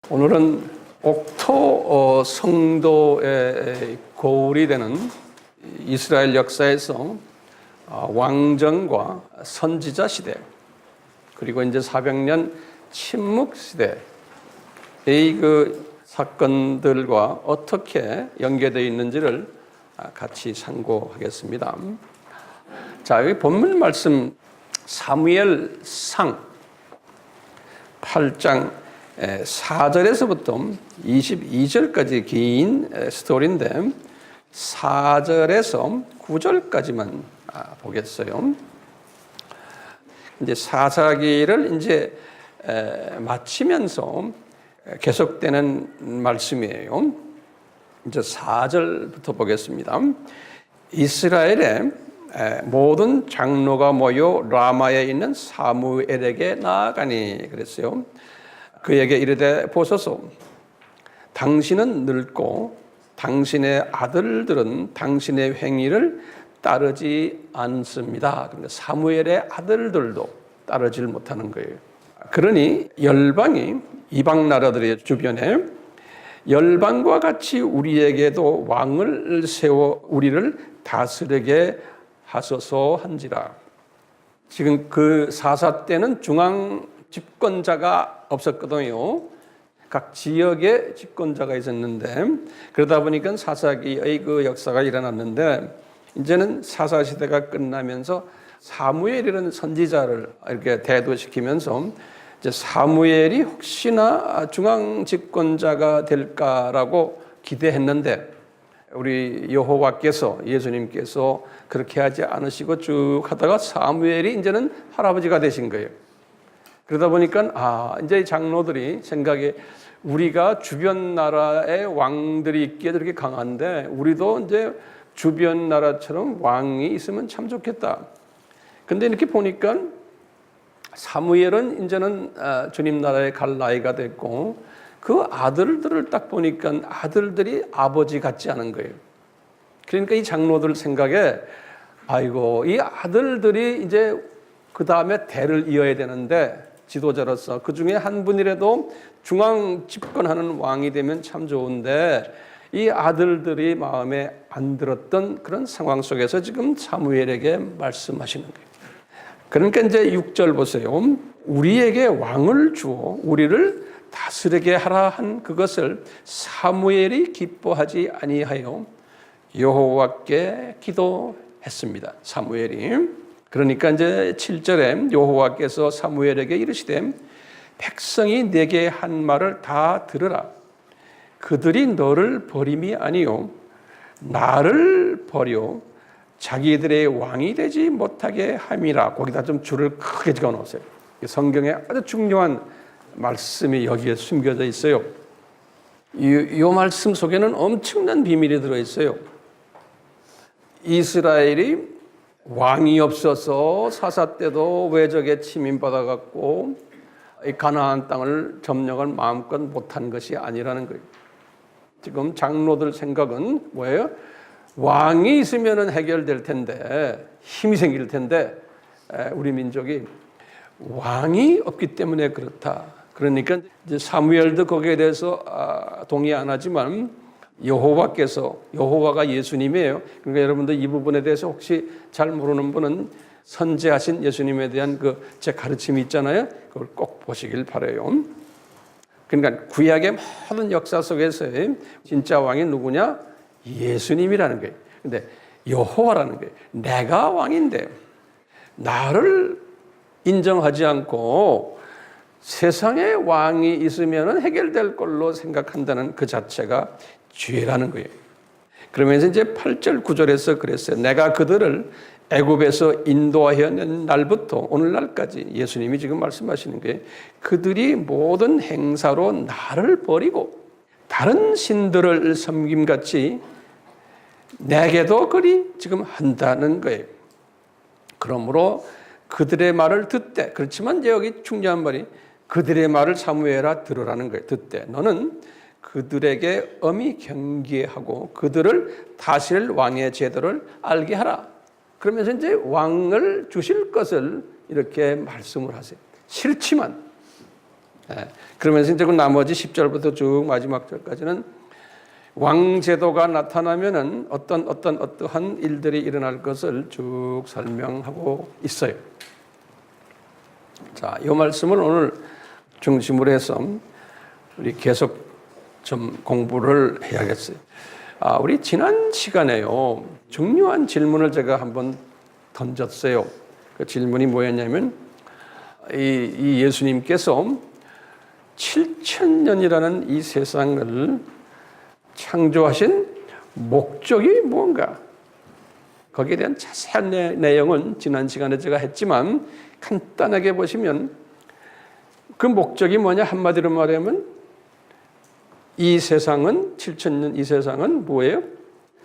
오늘은 옥토 성도의 고울이 되는 이스라엘 역사에서 왕정과 선지자 시대, 그리고 이제 400년 침묵 시대의 그 사건들과 어떻게 연계되어 있는지를 같이 상고하겠습니다. 자, 여기 본문 말씀 사무엘상 8장 4절에서부터 22절까지 긴 스토리인데 4절에서 9절까지만 보겠어요. 이제 사사기를 이제 마치면서 계속되는 말씀이에요. 이제 4절부터 보겠습니다. 이스라엘의 모든 장로가 모여 라마에 있는 사무엘에게 나아가니 그랬어요. 그에게 이르되 보소서, 당신은 늙고 당신의 아들들은 당신의 행위를 따르지 않습니다. 그런데 사무엘의 아들들도 따르질 못하는 거예요. 그러니 열방이 이방 나라들의 주변에 열방과 같이 우리에게도 왕을 세워 우리를 다스리게 하소서 한지라. 지금 그 사사 때는 중앙 집권자가 없었거든요. 각 지역에 집권자가 있었는데 그러다 보니까 사사기의 그 역사가 일어났는데 이제는 사사 시대가 끝나면서 사무엘이라는 선지자를 이렇게 대도시키면서 이제 사무엘이 혹시나 중앙 집권자가 될까라고 기대했는데 우리 여호와께서 예수님께서 그렇게 하지 않으시고 쭉 하다가 사무엘이 이제는 할아버지가 되신 거예요. 그러다 보니까 이제 장로들이 생각에 우리가 주변 나라의 왕들이 있기에 그렇게 강한데 우리도 이제 주변 나라처럼 왕이 있으면 참 좋겠다. 근데 이렇게 보니까 사무엘은 이제는 주님 나라에 갈 나이가 됐고 그 아들들을 딱 보니까 아들들이 아버지 같지 않은 거예요. 그러니까 이 장로들 생각에 아이고 이 아들들이 이제 그 다음에 대를 이어야 되는데 지도자로서 그 중에 한 분이라도 중앙 집권하는 왕이 되면 참 좋은데 이 아들들이 마음에 안 들었던 그런 상황 속에서 지금 사무엘에게 말씀하시는 거예요. 그러니까 이제 6절 보세요. 우리에게 왕을 주어 우리를 다스리게 하라 한 그것을 사무엘이 기뻐하지 아니하여 여호와께 기도했습니다. 사무엘이. 그러니까 이제 7절에 여호와께서 사무엘에게 이르시되 백성이 내게 한 말을 다 들으라. 그들이 너를 버림이 아니요 나를 버려 자기들의 왕이 되지 못하게 함이라. 거기다 좀 줄을 크게 적어 놓으세요. 성경에 아주 중요한 말씀이 여기에 숨겨져 있어요. 이 말씀 속에는 엄청난 비밀이 들어 있어요. 이스라엘이 왕이 없어서 사사 때도 외적에 침입받아갖고 가나안 땅을 점령을 마음껏 못한 것이 아니라는 거예요. 지금 장로들 생각은 뭐예요? 왕이 있으면 해결될 텐데 힘이 생길 텐데 우리 민족이 왕이 없기 때문에 그렇다. 그러니까 이제 사무엘도 거기에 대해서 동의 안 하지만 여호와가 예수님이에요. 그러니까 여러분들 이 부분에 대해서 혹시 잘 모르는 분은 선지하신 예수님에 대한 그 제 가르침이 있잖아요. 그걸 꼭 보시길 바라요. 그러니까 구약의 모든 역사 속에서의 진짜 왕이 누구냐? 예수님이라는 거예요. 근데 여호와라는 거예요. 내가 왕인데 나를 인정하지 않고 세상에 왕이 있으면 해결될 걸로 생각한다는 그 자체가 죄라는 거예요. 그러면서 이제 8절 9절에서 그랬어요. 내가 그들을 애굽에서 인도하여 낸 날부터 오늘날까지 예수님이 지금 말씀하시는 게 그들이 모든 행사로 나를 버리고 다른 신들을 섬김같이 내게도 그리 지금 한다는 거예요. 그러므로 그들의 말을 듣되, 그렇지만 이제 여기 중요한 말이 그들의 말을 사무엘아 들으라는 거예요. 듣되 너는 그들에게 엄히 경계하고 그들을 다스릴 왕의 제도를 알게 하라. 그러면서 이제 왕을 주실 것을 이렇게 말씀을 하세요. 싫지만 그러면서 이제 그 나머지 10절부터 쭉 마지막 절까지는 왕제도가 나타나면은 어떠한 일들이 일어날 것을 쭉 설명하고 있어요. 자, 이 말씀을 오늘 중심으로 해서 우리 계속 좀 공부를 해야겠어요. 우리 지난 시간에요, 중요한 질문을 제가 한번 던졌어요. 그 질문이 뭐였냐면, 이 예수님께서 7,000년이라는 이 세상을 창조하신 목적이 뭔가? 거기에 대한 자세한 내용은 지난 시간에 제가 했지만 간단하게 보시면 그 목적이 뭐냐? 한마디로 말하면 이 세상은 7,000년 이 세상은 뭐예요?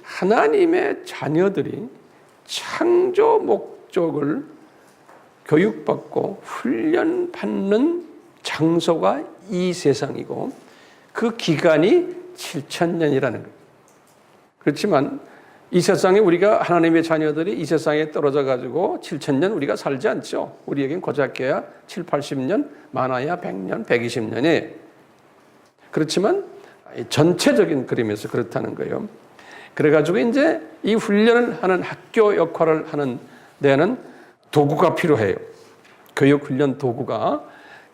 하나님의 자녀들이 창조 목적을 교육받고 훈련받는 장소가 이 세상이고 그 기간이 7,000년이라는 거예요. 그렇지만 이 세상에 우리가 하나님의 자녀들이 이 세상에 떨어져 가지고 7,000년 우리가 살지 않죠. 우리에겐 고작해야 7, 80년, 많아야 100년, 120년이. 그렇지만 전체적인 그림에서 그렇다는 거예요. 그래가지고 이제 이 훈련을 하는 학교 역할을 하는 데는 도구가 필요해요. 교육 훈련 도구가.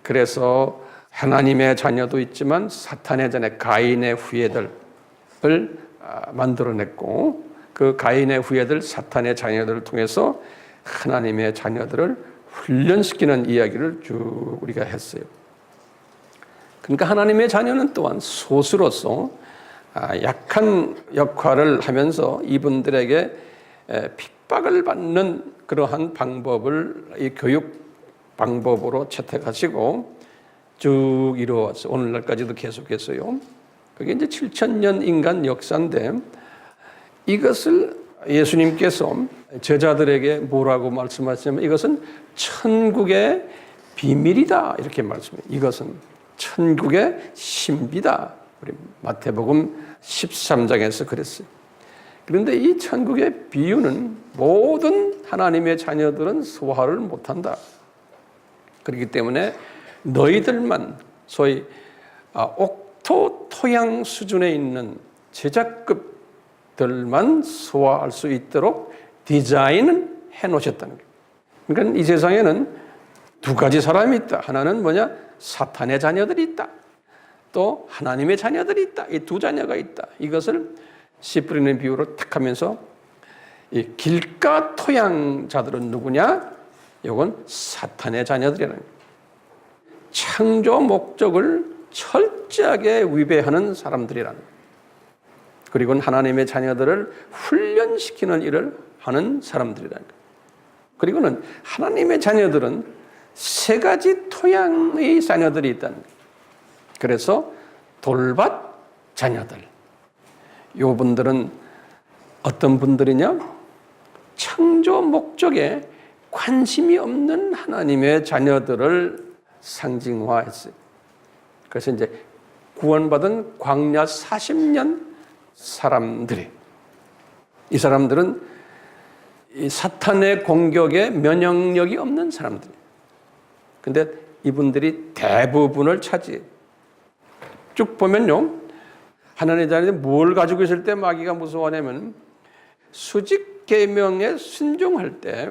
그래서 하나님의 자녀도 있지만 사탄의 자녀 가인의 후예들을 만들어냈고 그 가인의 후예들 사탄의 자녀들을 통해서 하나님의 자녀들을 훈련시키는 이야기를 쭉 우리가 했어요. 그러니까 하나님의 자녀는 또한 소수로서 약한 역할을 하면서 이분들에게 핍박을 받는 그러한 방법을 이 교육 방법으로 채택하시고 쭉 이루어왔어요. 오늘날까지도 계속했어요. 그게 이제 7,000년 인간 역사인데 이것을 예수님께서 제자들에게 뭐라고 말씀하시냐면 이것은 천국의 비밀이다 이렇게 말씀해요. 이것은 천국의 신비다. 우리 마태복음 13장에서 그랬어요. 그런데 이 천국의 비유는 모든 하나님의 자녀들은 소화를 못한다. 그렇기 때문에 너희들만 소위 옥토 토양 수준에 있는 제자급들만 소화할 수 있도록 디자인을 해놓으셨다는 거예요. 그러니까 이 세상에는 두 가지 사람이 있다. 하나는 뭐냐? 사탄의 자녀들이 있다. 또 하나님의 자녀들이 있다. 이 두 자녀가 있다. 이것을 씨 뿌리는 비유로 탁 하면서 이 길가 토양자들은 누구냐? 이건 사탄의 자녀들이라는 거예요. 창조 목적을 철저하게 위배하는 사람들이라는 거예요. 그리고 하나님의 자녀들을 훈련시키는 일을 하는 사람들이라는 거예요. 그리고는 하나님의 자녀들은 세 가지 토양의 자녀들이 있다는 거예요. 그래서 돌밭 자녀들. 이분들은 어떤 분들이냐? 창조 목적에 관심이 없는 하나님의 자녀들을 상징화했어요. 그래서 이제 구원받은 광야 40년 사람들이 이 사람들은 이 사탄의 공격에 면역력이 없는 사람들이에요. 근데 이분들이 대부분을 차지해요. 쭉 보면요. 하나님의 자녀들이 뭘 가지고 있을 때 마귀가 무서워하냐면 수직 계명에 순종할 때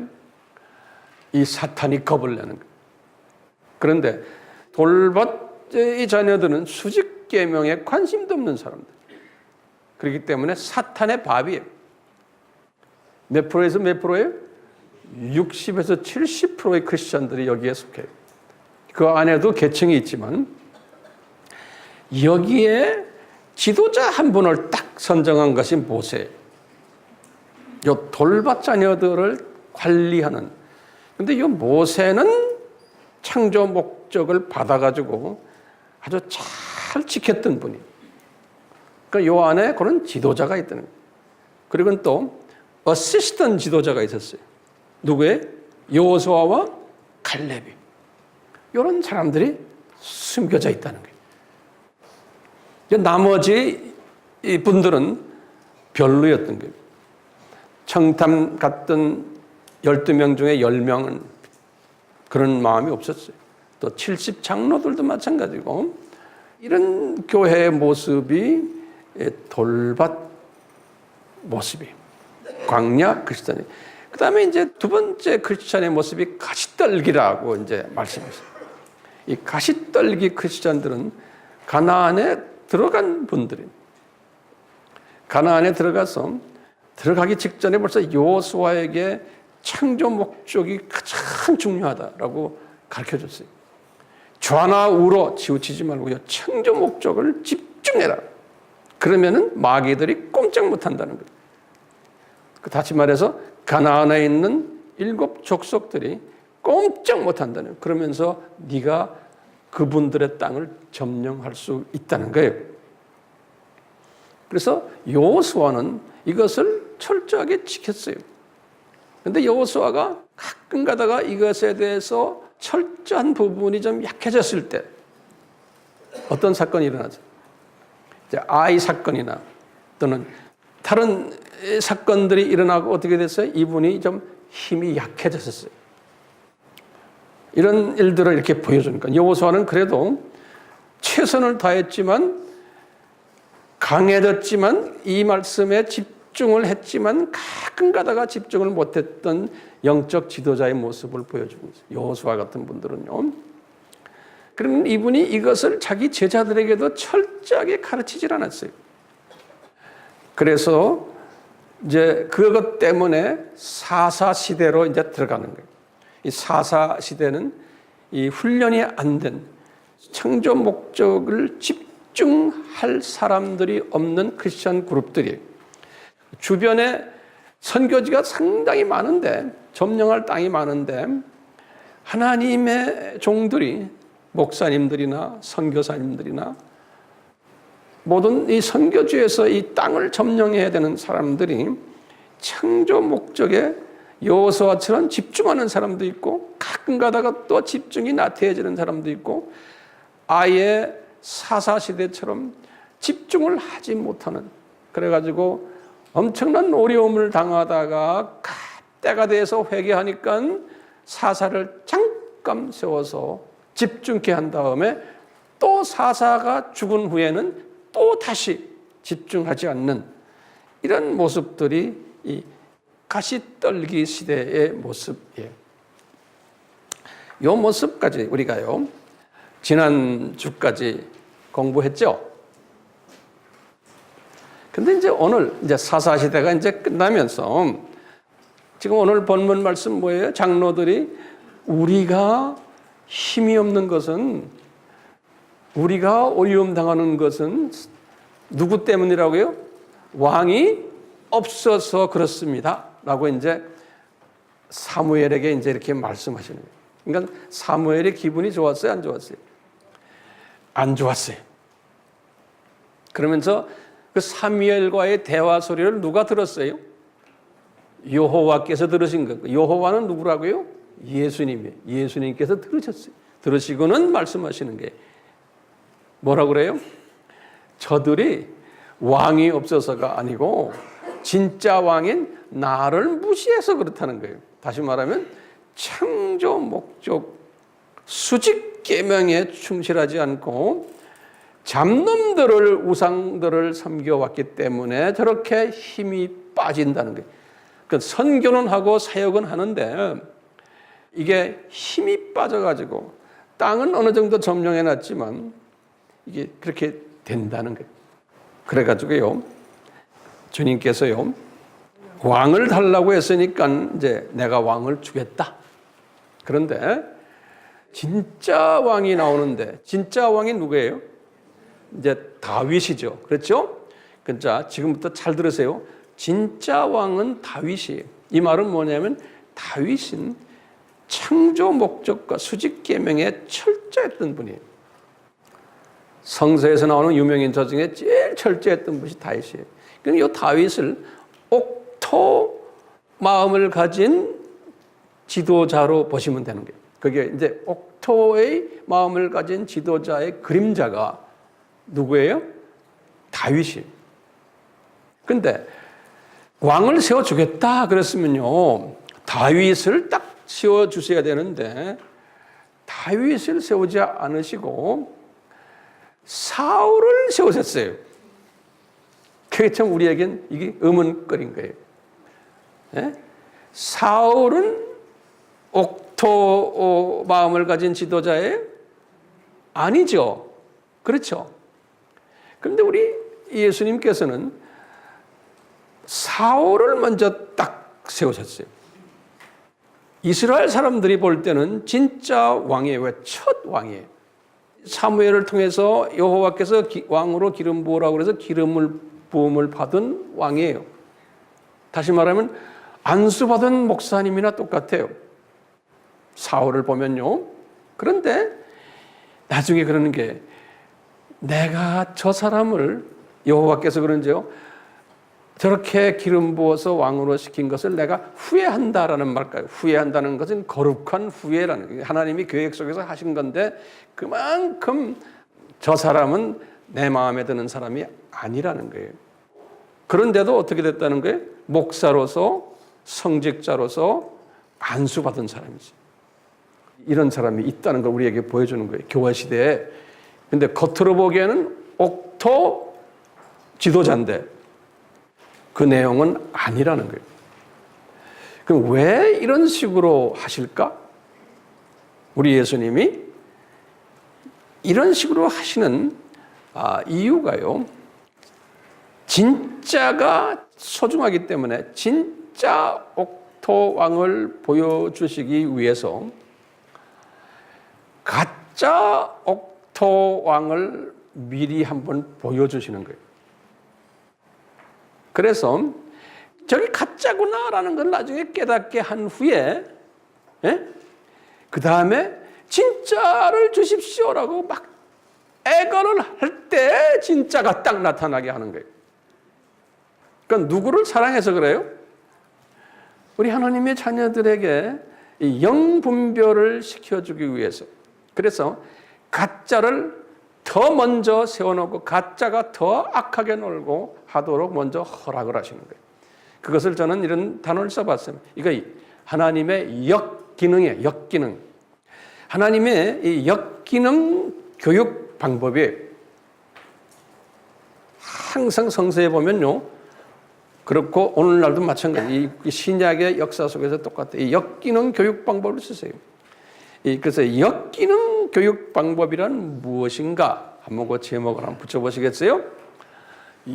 이 사탄이 겁을 내는 거예요. 그런데 돌밭의 자녀들은 수직 계명에 관심도 없는 사람들. 그렇기 때문에 사탄의 밥이에요. 몇 프로에서 몇 프로예요? 60에서 70%의 크리스천들이 여기에 속해요. 그 안에도 계층이 있지만 여기에 지도자 한 분을 딱 선정한 것이 모세예요. 이 돌밭 자녀들을 관리하는. 근데 이 모세는 창조 목적을 받아가지고 아주 잘 지켰던 분이에요. 그러니까 이 안에 그런 지도자가 있다는 거예요. 그리고 또 어시스턴트 지도자가 있었어요. 누구의? 여호수아와 갈렙이. 이런 사람들이 숨겨져 있다는 거예요. 나머지 분들은 별로였던 거예요. 청탐 갔던 12명 중에 10명은 그런 마음이 없었어요. 또 70 장로들도 마찬가지고 이런 교회의 모습이 돌밭 모습이 광야 크리스찬이. 그 다음에 이제 두 번째 크리스찬의 모습이 가시떨기라고 이제 말씀하셨어요. 이 가시떨기 크리스찬들은 가나안에 들어간 분들이 가나안에 들어가서 들어가기 직전에 벌써 여호수아에게 창조 목적이 가장 중요하다라고 가르쳐줬어요. 좌나 우로 치우치지 말고요. 창조 목적을 집중해라. 그러면은 마귀들이 꼼짝 못한다는 거예요. 다시 말해서 가나안에 있는 7 족속들이 꼼짝 못한다는 거예요. 그러면서 네가 그분들의 땅을 점령할 수 있다는 거예요. 그래서 여호수아는 이것을 철저하게 지켰어요. 그런데 여호수아가 가끔 가다가 이것에 대해서 철저한 부분이 좀 약해졌을 때 어떤 사건이 일어나죠? 이제 아이 사건이나 또는 다른 사건들이 일어나고 어떻게 됐어요? 이분이 좀 힘이 약해졌었어요. 이런 일들을 이렇게 보여주니까 여호수아는 그래도 최선을 다했지만 강해졌지만 이 말씀에 집중을 했지만 가끔 가다가 집중을 못했던 영적 지도자의 모습을 보여주고 있어요. 여호수아 같은 분들은요. 그러면 이분이 이것을 자기 제자들에게도 철저하게 가르치질 않았어요. 그래서 이제 그것 때문에 사사 시대로 이제 들어가는 거예요. 이 사사 시대는 이 훈련이 안 된 창조 목적을 집중할 사람들이 없는 크리스천 그룹들이 주변에 선교지가 상당히 많은데 점령할 땅이 많은데 하나님의 종들이 목사님들이나 선교사님들이나 모든 이 선교지에서 이 땅을 점령해야 되는 사람들이 창조 목적에 여호수아처럼 집중하는 사람도 있고 가끔 가다가 또 집중이 나태해지는 사람도 있고 아예 사사시대처럼 집중을 하지 못하는 그래가지고 엄청난 어려움을 당하다가 때가 돼서 회개하니까 사사를 잠깐 세워서 집중케 한 다음에 또 사사가 죽은 후에는 또 다시 집중하지 않는 이런 모습들이 이 가시떨기 시대의 모습이에요. 이 모습까지 우리가요 지난주까지 공부했죠. 근데 이제 오늘 이제 사사 시대가 이제 끝나면서 지금 오늘 본문 말씀 뭐예요? 장로들이 우리가 힘이 없는 것은 우리가 어려움 당하는 것은 누구 때문이라고요? 왕이 없어서 그렇습니다. 라고 이제 사무엘에게 이제 이렇게 말씀하시는 거예요. 그러니까 사무엘의 기분이 좋았어요? 안 좋았어요? 안 좋았어요. 그러면서 그 사무엘과의 대화 소리를 누가 들었어요? 여호와께서 들으신 거예요. 여호와는 누구라고요? 예수님이에요. 예수님께서 들으셨어요. 들으시고는 말씀하시는 게 뭐라고 그래요? 저들이 왕이 없어서가 아니고 진짜 왕인 나를 무시해서 그렇다는 거예요. 다시 말하면 창조 목적 수직 계명에 충실하지 않고 잡놈들을 우상들을 섬겨왔기 때문에 저렇게 힘이 빠진다는 거예요. 그 선교는 하고 사역은 하는데 이게 힘이 빠져가지고 땅은 어느 정도 점령해놨지만 이게 그렇게 된다는 거예요. 그래가지고요 주님께서요 왕을 달라고 했으니까 이제 내가 왕을 주겠다. 그런데 진짜 왕이 나오는데 진짜 왕이 누구예요? 이제 다윗이죠. 그렇죠? 자, 지금부터 잘 들으세요. 진짜 왕은 다윗이에요. 이 말은 뭐냐면 다윗은 창조 목적과 수직 계명에 철저했던 분이에요. 성서에서 나오는 유명인사 중에 제일 철저했던 분이 다윗이에요. 그러니까 이 다윗을 옥토 마음을 가진 지도자로 보시면 되는 거예요. 그게 이제 옥토의 마음을 가진 지도자의 그림자가 누구예요? 다윗이에요. 근데 왕을 세워주겠다 그랬으면요 다윗을 딱 세워주셔야 되는데 다윗을 세우지 않으시고 사울을 세우셨어요. 그게 참 우리에겐 이게 의문거리인 거예요. 예? 사울은 옥토 마음을 가진 지도자예요? 아니죠. 그렇죠. 그런데 우리 예수님께서는 사울을 먼저 딱 세우셨어요. 이스라엘 사람들이 볼 때는 진짜 왕이에요. 왜? 첫 왕이에요. 사무엘을 통해서 여호와께서 왕으로 기름 부으라고 해서 기름을 부음을 받은 왕이에요. 다시 말하면 안수받은 목사님이나 똑같아요. 사울을 보면요. 그런데 나중에 그러는 게 내가 저 사람을 여호와께서 그런지요. 저렇게 기름 부어서 왕으로 시킨 것을 내가 후회한다라는 말까요? 후회한다는 것은 거룩한 후회라는 하나님이 계획 속에서 하신 건데 그만큼 저 사람은 내 마음에 드는 사람이 아니라는 거예요. 그런데도 어떻게 됐다는 거예요? 목사로서 성직자로서 안수받은 사람이지. 이런 사람이 있다는 걸 우리에게 보여주는 거예요. 교회 시대에. 근데 겉으로 보기에는 옥토 지도자인데 그 내용은 아니라는 거예요. 그럼 왜 이런 식으로 하실까? 우리 예수님이 이런 식으로 하시는 이유가요. 진짜가 소중하기 때문에 진짜 옥토 왕을 보여주시기 위해서 가짜 옥토 왕을 미리 한번 보여주시는 거예요. 그래서 저기 가짜구나라는 걸 나중에 깨닫게 한 후에 그 다음에 진짜를 주십시오라고 막 애걸을 할 때 진짜가 딱 나타나게 하는 거예요. 그러니까 누구를 사랑해서 그래요? 우리 하나님의 자녀들에게 이 영분별을 시켜주기 위해서. 그래서 가짜를 더 먼저 세워놓고 가짜가 더 악하게 놀고 하도록 먼저 허락을 하시는 거예요. 그것을 저는 이런 단어를 써봤어요. 이거 하나님의 역기능이에요. 역기능. 하나님의 이 역기능 교육 방법이에요. 항상 성서에 보면요. 그렇고 오늘날도 마찬가지. 이 신약의 역사 속에서 똑같아요. 이 역기능 교육 방법을 쓰세요. 그래서 역기능 교육 방법이란 무엇인가? 한번 그 제목을 한번 붙여보시겠어요?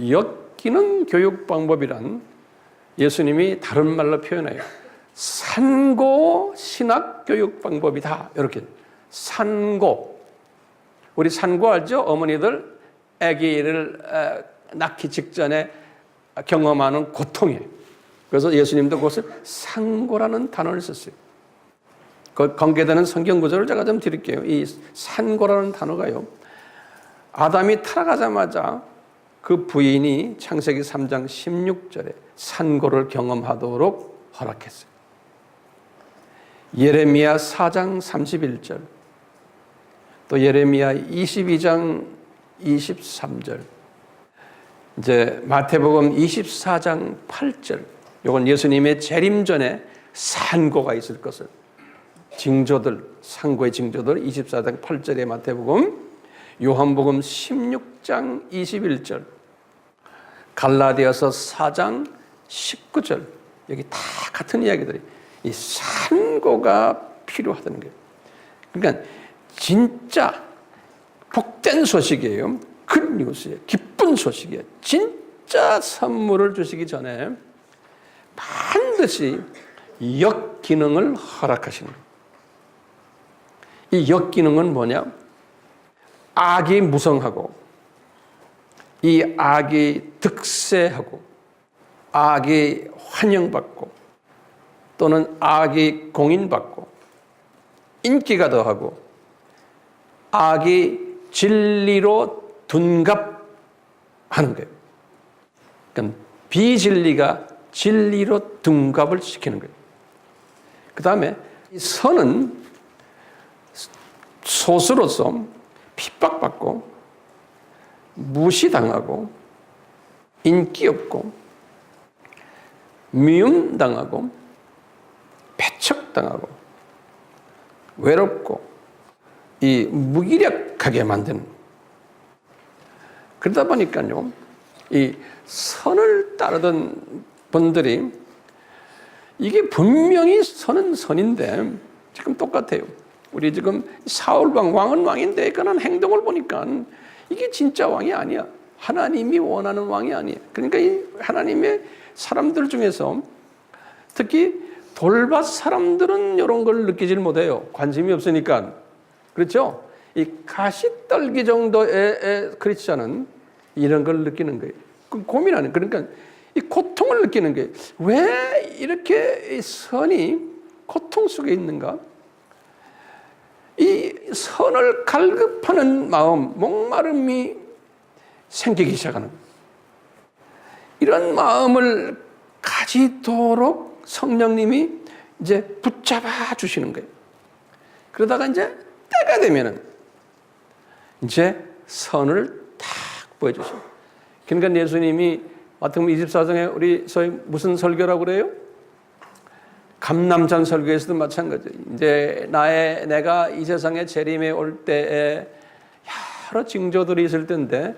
역기능 교육 방법이란 예수님이 다른 말로 표현해요. 산고 신학 교육 방법이다. 이렇게 산고. 우리 산고 알죠? 어머니들 아기를 낳기 직전에 경험하는 고통이에요. 그래서 예수님도 그것을 산고라는 단어를 썼어요. 그 관계되는 성경 구절을 제가 좀 드릴게요. 이 산고라는 단어가요. 아담이 타락하자마자 그 부인이 창세기 3장 16절에 산고를 경험하도록 허락했어요. 예레미야 4장 31절, 또 예레미야 22장 23절, 이제 마태복음 24장 8절, 이건 예수님의 재림 전에 산고가 있을 것을 징조들, 상고의 징조들 24장 8절의 마태복음, 요한복음 16장 21절, 갈라디아서 4장 19절, 여기 다 같은 이야기들이 이 산고가 필요하다는 거예요. 그러니까 진짜 복된 소식이에요. 굿뉴스예요. 기쁜 소식이에요. 진짜 선물을 주시기 전에 반드시 역기능을 허락하시는 거예요. 이 역기능은 뭐냐? 악이 무성하고 이 악이 득세하고 악이 환영받고 또는 악이 공인받고 인기가 더하고 악이 진리로 둔갑하는 거예요. 그러니까 비진리가 진리로 둔갑을 시키는 거예요. 그 다음에 이 선은 소수로서 핍박받고 무시당하고 인기 없고 미움당하고 배척당하고 외롭고 이 무기력하게 만드는. 그러다 보니까요, 이 선을 따르던 분들이 이게 분명히 선은 선인데 지금 똑같아요. 우리 지금 사울 왕은 왕인데 그런 행동을 보니까 이게 진짜 왕이 아니야. 하나님이 원하는 왕이 아니야. 그러니까 이 하나님의 사람들 중에서 특히 돌밭 사람들은 이런 걸 느끼질 못해요. 관심이 없으니까. 그렇죠? 이 가시떨기 정도의 크리스찬은 이런 걸 느끼는 거예요. 고민하는. 그러니까 이 고통을 느끼는 게 왜 이렇게 선이 고통 속에 있는가? 이 선을 갈급하는 마음, 목마름이 생기기 시작하는 거예요. 이런 마음을 가지도록 성령님이 이제 붙잡아 주시는 거예요. 그러다가 이제 때가 되면은 이제 선을 딱 보여주셔요. 그러니까 예수님이 마태복음 24장에 우리 소위 무슨 설교라고 그래요? 감람산 설교에서도 마찬가지예요. 이제 내가 이 세상에 재림에 올 때에 여러 징조들이 있을 텐데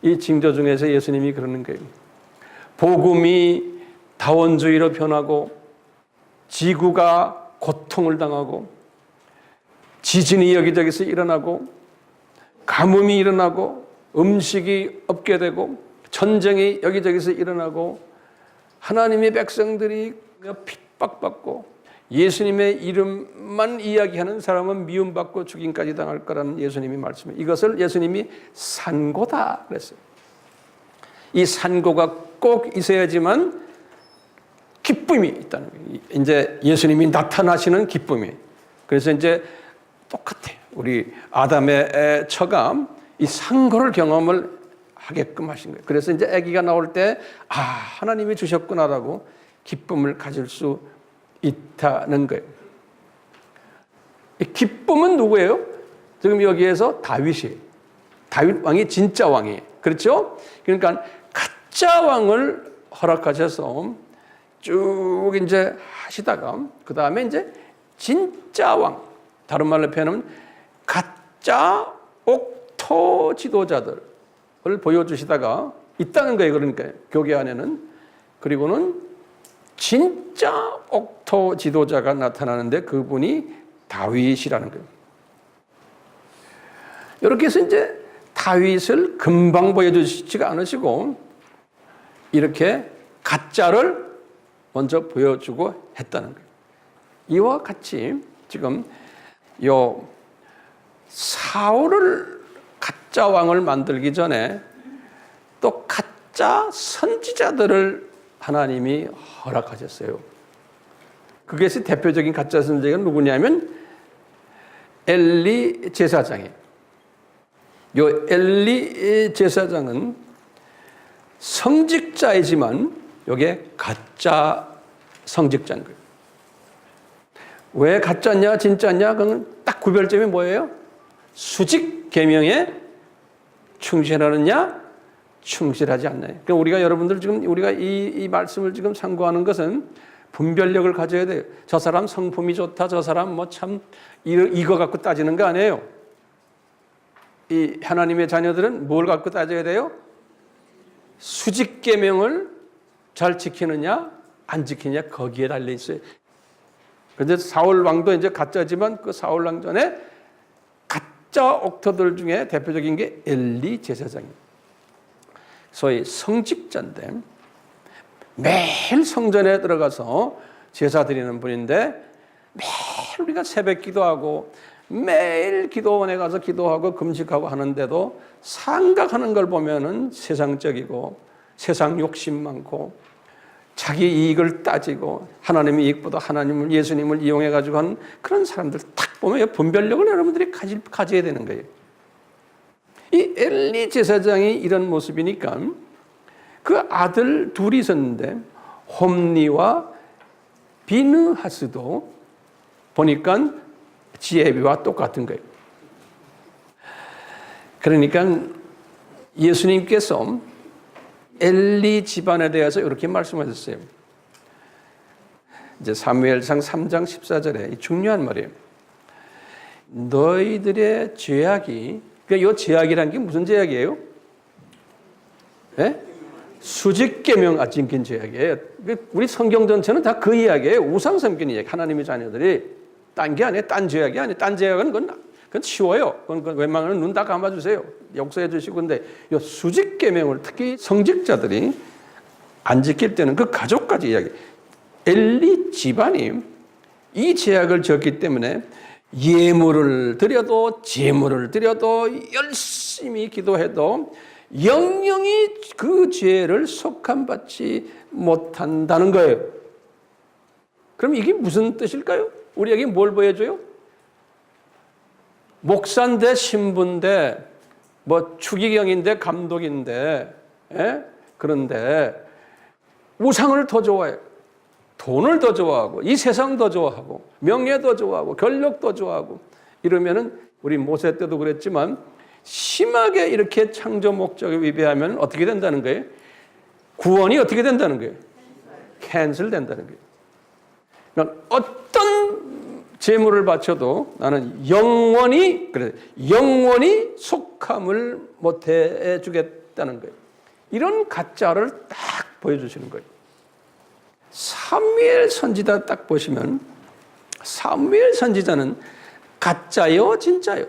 이 징조 중에서 예수님이 그러는 거예요. 복음이 다원주의로 변하고 지구가 고통을 당하고 지진이 여기저기서 일어나고 가뭄이 일어나고 음식이 없게 되고 전쟁이 여기저기서 일어나고 하나님의 백성들이 핍박받고 예수님의 이름만 이야기하는 사람은 미움받고 죽임까지 당할 거라는 예수님이 말씀해. 이것을 예수님이 산고다 그랬어요. 이 산고가 꼭 있어야지만 기쁨이 있다는 거예요. 이제 예수님이 나타나시는 기쁨이. 그래서 이제 똑같아요. 우리 아담의 처가 이 산고를 경험을 하게끔 하신 거예요. 그래서 이제 아기가 나올 때 하나님이 주셨구나라고 기쁨을 가질 수 있다는 거예요. 이 기쁨은 누구예요? 지금 여기에서 다윗이에요. 다윗 왕이 진짜 왕이에요. 그렇죠? 그러니까 가짜 왕을 허락하셔서 쭉 이제 하시다가 그 다음에 이제 진짜 왕, 다른 말로 표현하면 가짜 옥토 지도자들을 보여주시다가 있다는 거예요. 그러니까 교계 안에는. 그리고는 진짜 옥토 지도자가 나타나는데 그분이 다윗이라는 거예요. 이렇게 해서 이제 다윗을 금방 보여주시지가 않으시고 이렇게 가짜를 먼저 보여주고 했다는 거예요. 이와 같이 지금 요 사울을 가짜 왕을 만들기 전에 또 가짜 선지자들을 하나님이 허락하셨어요. 그것이 대표적인 가짜 선지자가 누구냐면 엘리 제사장이에요. 요 엘리 제사장은 성직자이지만 이게 가짜 성직자인 거예요. 왜 가짜냐 진짜냐? 그건 딱 구별점이 뭐예요? 수직 계명에 충실하느냐 충실하지 않나요? 그러니까 우리가 여러분들 지금 우리가 이 말씀을 지금 상고하는 것은 분별력을 가져야 돼요. 저 사람 성품이 좋다, 저 사람 뭐 참 이거 갖고 따지는 거 아니에요. 이 하나님의 자녀들은 뭘 갖고 따져야 돼요? 수직 계명을 잘 지키느냐 안 지키느냐 거기에 달려 있어요. 그런데 사울 왕도 이제 가짜지만 그 사울 왕 전에 가짜 옥토들 중에 대표적인 게 엘리 제사장입니다. 소위 성직자인데 매일 성전에 들어가서 제사 드리는 분인데 매일 우리가 새벽 기도하고 매일 기도원에 가서 기도하고 금식하고 하는데도 생각하는 걸 보면은 세상적이고 세상 욕심 많고 자기 이익을 따지고 하나님의 이익보다 하나님을 예수님을 이용해 가지고 하는 그런 사람들 딱 보면 분별력을 여러분들이 가져야 되는 거예요. 이 엘리 제사장이 이런 모습이니까 그 아들 둘이 있었는데 홈리와 비느하스도 보니까 지혜비와 똑같은 거예요. 그러니까 예수님께서 엘리 집안에 대해서 이렇게 말씀하셨어요. 이제 사무엘상 3장 14절에 중요한 말이에요. 너희들의 죄악이, 그러니까 이 죄악이라는 게 무슨 죄악이에요? 예? 수직계명 지킨 죄악이에요. 우리 성경 전체는 다 그 이야기예요. 우상 섬기는 이야기. 하나님의 자녀들이 딴 게 아니에요. 딴 죄악이 아니에요. 딴 죄악은 그건 쉬워요. 그건 웬만하면 눈 다 감아주세요. 용서해 주시고. 근데 이 수직계명을 특히 성직자들이 안 지킬 때는 그 가족까지 이야기. 엘리 집안이 이 죄악을 지었기 때문에 예물을 드려도 제물을 드려도 열심히 기도해도 영영이 그 죄를 속함받지 못한다는 거예요. 그럼 이게 무슨 뜻일까요? 우리에게 뭘 보여줘요? 목사인데 신부인데 뭐 추기경인데 감독인데 그런데 우상을 더 좋아해요. 돈을 더 좋아하고 이 세상 더 좋아하고 명예 더 좋아하고 권력 더 좋아하고 이러면은 우리 모세 때도 그랬지만 심하게 이렇게 창조 목적에 위배하면 어떻게 된다는 거예요? 구원이 어떻게 된다는 거예요? 캔슬 된다는 거예요. 그러니까 어떤 재물을 바쳐도 나는 영원히 속함을 못 해주겠다는 거예요. 이런 가짜를 딱 보여주시는 거예요. 사무엘 선지자 딱 보시면 사무엘 선지자는 가짜요, 진짜요?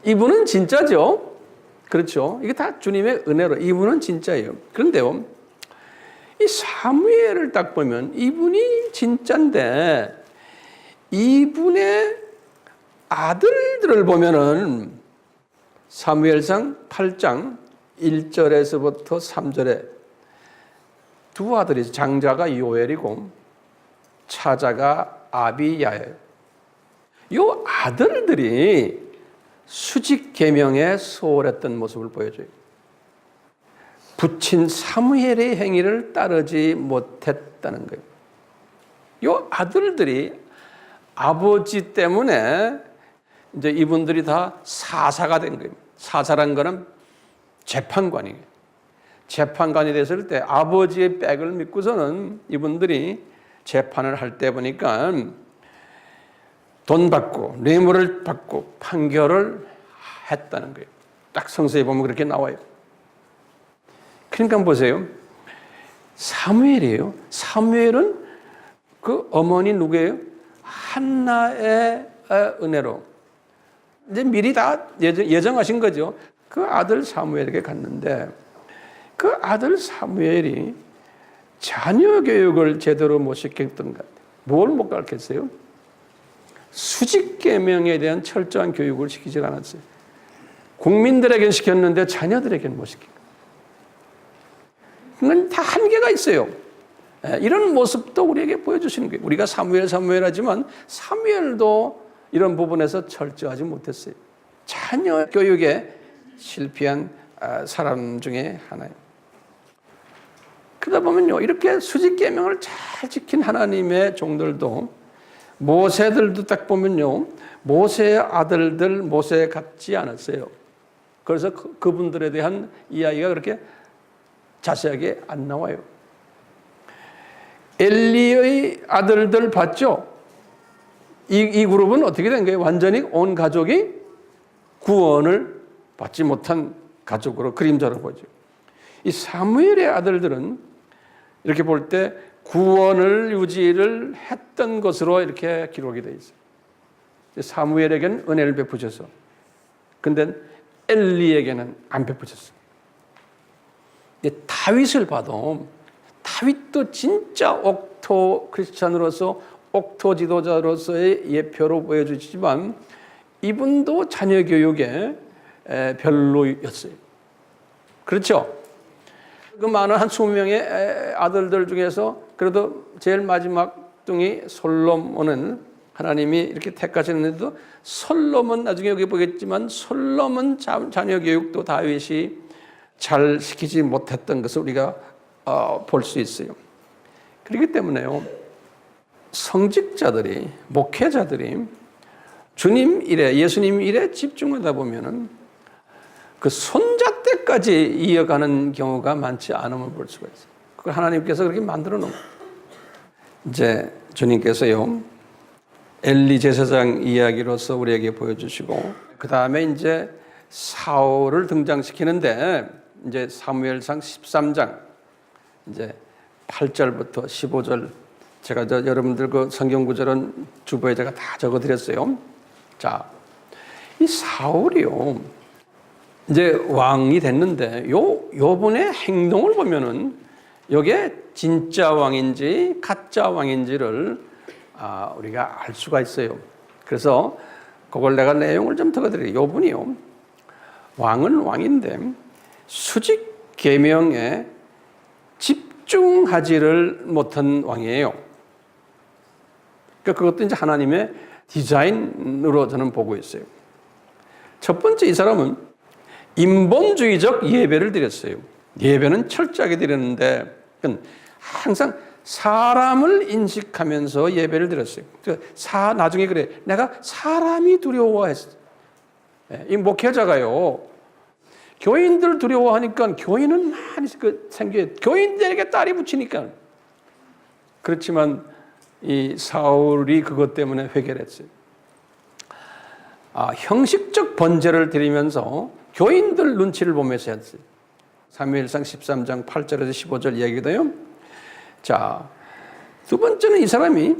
이분은 진짜죠. 그렇죠. 이게 다 주님의 은혜로 이분은 진짜예요. 그런데요, 이 사무엘을 딱 보면 이분이 진짜인데 이분의 아들들을 보면은 사무엘상 8장 1절에서부터 3절에 두 아들이 장자가 요엘이고 차자가 아비야예요. 이 아들들이 수직 계명에 소홀했던 모습을 보여줘요. 부친 사무엘의 행위를 따르지 못했다는 거예요. 이 아들들이 아버지 때문에 이제 이분들이 다 사사가 된 거예요. 사사란 거는 재판관이에요. 재판관이 됐을 때 아버지의 백을 믿고서는 이분들이 재판을 할 때 보니까 돈 받고 뇌물을 받고 판결을 했다는 거예요. 딱 성서에 보면 그렇게 나와요. 그러니까 보세요. 사무엘이에요. 사무엘은 그 어머니 누구예요? 한나의 은혜로 이제 미리 다 예정하신 거죠. 그 아들 사무엘에게 갔는데 그 아들 사무엘이 자녀 교육을 제대로 못 시켰던 것 같아요. 뭘 못 가르쳤어요? 수직 계명에 대한 철저한 교육을 시키지 않았어요. 국민들에게는 시켰는데 자녀들에게는 못 시킨 거예요. 그건 다 한계가 있어요. 이런 모습도 우리에게 보여주시는 거예요. 우리가 사무엘 하지만 사무엘도 이런 부분에서 철저하지 못했어요. 자녀 교육에 실패한 사람 중에 하나예요. 그러다 보면요, 이렇게 수직 계명을 잘 지킨 하나님의 종들도 모세들도 딱 보면요, 모세의 아들들 모세 같지 않았어요. 그래서 그분들에 대한 이야기가 그렇게 자세하게 안 나와요. 엘리의 아들들 봤죠? 이 그룹은 어떻게 된 거예요? 완전히 온 가족이 구원을 받지 못한 가족으로 그림자로 보죠. 이 사무엘의 아들들은 이렇게 볼 때 구원을 유지를 했던 것으로 이렇게 기록이 되어 있어요. 사무엘에게는 은혜를 베푸셔서, 근데 엘리에게는 안 베푸셨어요. 다윗을 봐도 다윗도 진짜 옥토 크리스찬으로서 옥토 지도자로서의 예표로 보여주시지만 이분도 자녀 교육에 별로였어요. 그렇죠? 그 많은 한 20명의 아들들 중에서 그래도 제일 마지막 둥이 솔로몬은 하나님이 이렇게 택하셨는데도 솔로몬 나중에 여기 보겠지만 솔로몬 자녀 교육도 다윗이 잘 시키지 못했던 것을 우리가 볼 수 있어요. 그렇기 때문에요, 성직자들이, 목회자들이 주님 일에, 예수님 일에 집중하다 보면은 그 손자 때까지 이어가는 경우가 많지 않음을 볼 수가 있어요. 그걸 하나님께서 그렇게 만들어 놓은 거예요. 이제 주님께서요, 엘리 제사장 이야기로서 우리에게 보여주시고, 그 다음에 이제 사울을 등장시키는데, 이제 사무엘상 13장 이제 8절부터 15절, 제가 여러분들 그 성경 구절은 주보에 제가 다 적어드렸어요. 자, 이 사울이요, 이제 왕이 됐는데 요분의 행동을 보면은 이게 진짜 왕인지 가짜 왕인지를 우리가 알 수가 있어요. 그래서 그걸 내가 내용을 좀 적어드려요. 요분이요, 왕은 왕인데 수직 계명에 집중하지를 못한 왕이에요. 그러니까 그것도 이제 하나님의 디자인으로 저는 보고 있어요. 첫 번째, 이 사람은 인본주의적 예배를 드렸어요. 예배는 철저하게 드렸는데 항상 사람을 인식하면서 예배를 드렸어요. 나중에 그래, 내가 사람이 두려워했어. 이 목회자가요, 교인들 두려워하니까 교인은 많이 생겨요. 교인들에게 딸이 붙이니까. 그렇지만 이 사울이 그것 때문에 회개를 했어요. 형식적 번제를 드리면서 교인들 눈치를 보면서 했어요. 사무엘상 13장 8절에서 15절 이야기도요. 자, 두 번째는 이 사람이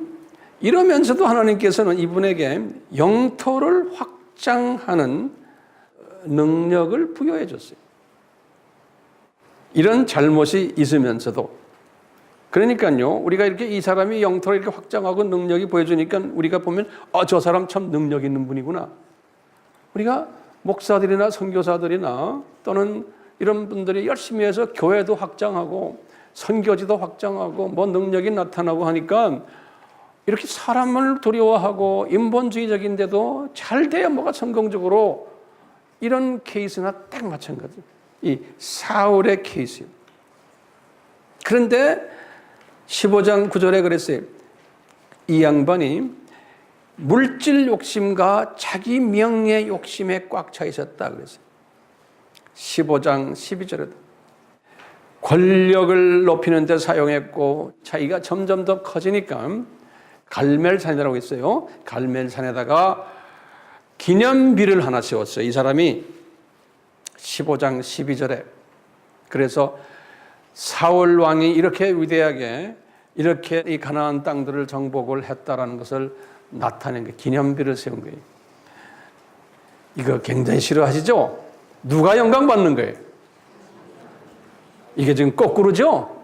이러면서도 하나님께서는 이분에게 영토를 확장하는 능력을 부여해 줬어요. 이런 잘못이 있으면서도. 그러니까요, 우리가 이렇게 이 사람이 영토를 이렇게 확장하고 능력이 보여주니까 우리가 보면 저 사람 참 능력 있는 분이구나. 우리가 목사들이나 선교사들이나 또는 이런 분들이 열심히 해서 교회도 확장하고 선교지도 확장하고 뭐 능력이 나타나고 하니까 이렇게 사람을 두려워하고 인본주의적인데도 잘 돼야 뭐가 성공적으로, 이런 케이스나 딱 마찬가지. 이 사울의 케이스예요. 그런데 15장 9절에 그랬어요. 이 양반이 물질 욕심과 자기 명예 욕심에 꽉 차 있었다 그랬어요. 15장 12절에도 권력을 높이는 데 사용했고, 자기가 점점 더 커지니까 갈멜산이라고 있어요. 갈멜산에다가 기념비를 하나 세웠어요. 이 사람이 15장 12절에. 그래서 사울 왕이 이렇게 위대하게 이렇게 이 가나안 땅들을 정복을 했다라는 것을 나타낸 거예요. 기념비를 세운 거예요. 이거 굉장히 싫어하시죠? 누가 영광 받는 거예요? 이게 지금 거꾸로죠?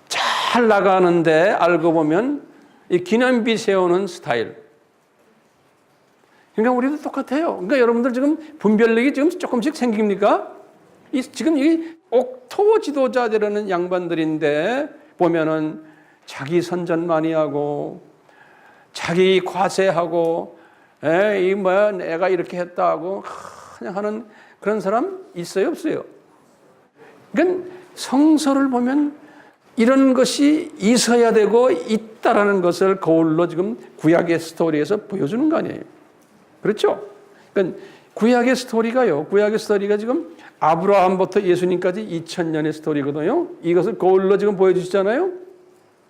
잘 나가는데 알고 보면 이 기념비 세우는 스타일. 그러니까 우리도 똑같아요. 그러니까 여러분들 지금 분별력이 지금 조금씩 생깁니까? 지금 이 옥토 지도자들이라는 양반들인데 보면은 자기 선전 많이 하고 자기 과세하고 내가 이렇게 했다 하고 그냥 하는 그런 사람 있어요, 없어요? 그러니까 성서를 보면 이런 것이 있어야 되고 있다라는 것을 거울로 지금 구약의 스토리에서 보여주는 거 아니에요? 그렇죠? 그러니까 구약의 스토리가 지금 아브라함부터 예수님까지 2000년의 스토리거든요. 이것을 거울로 지금 보여주시잖아요.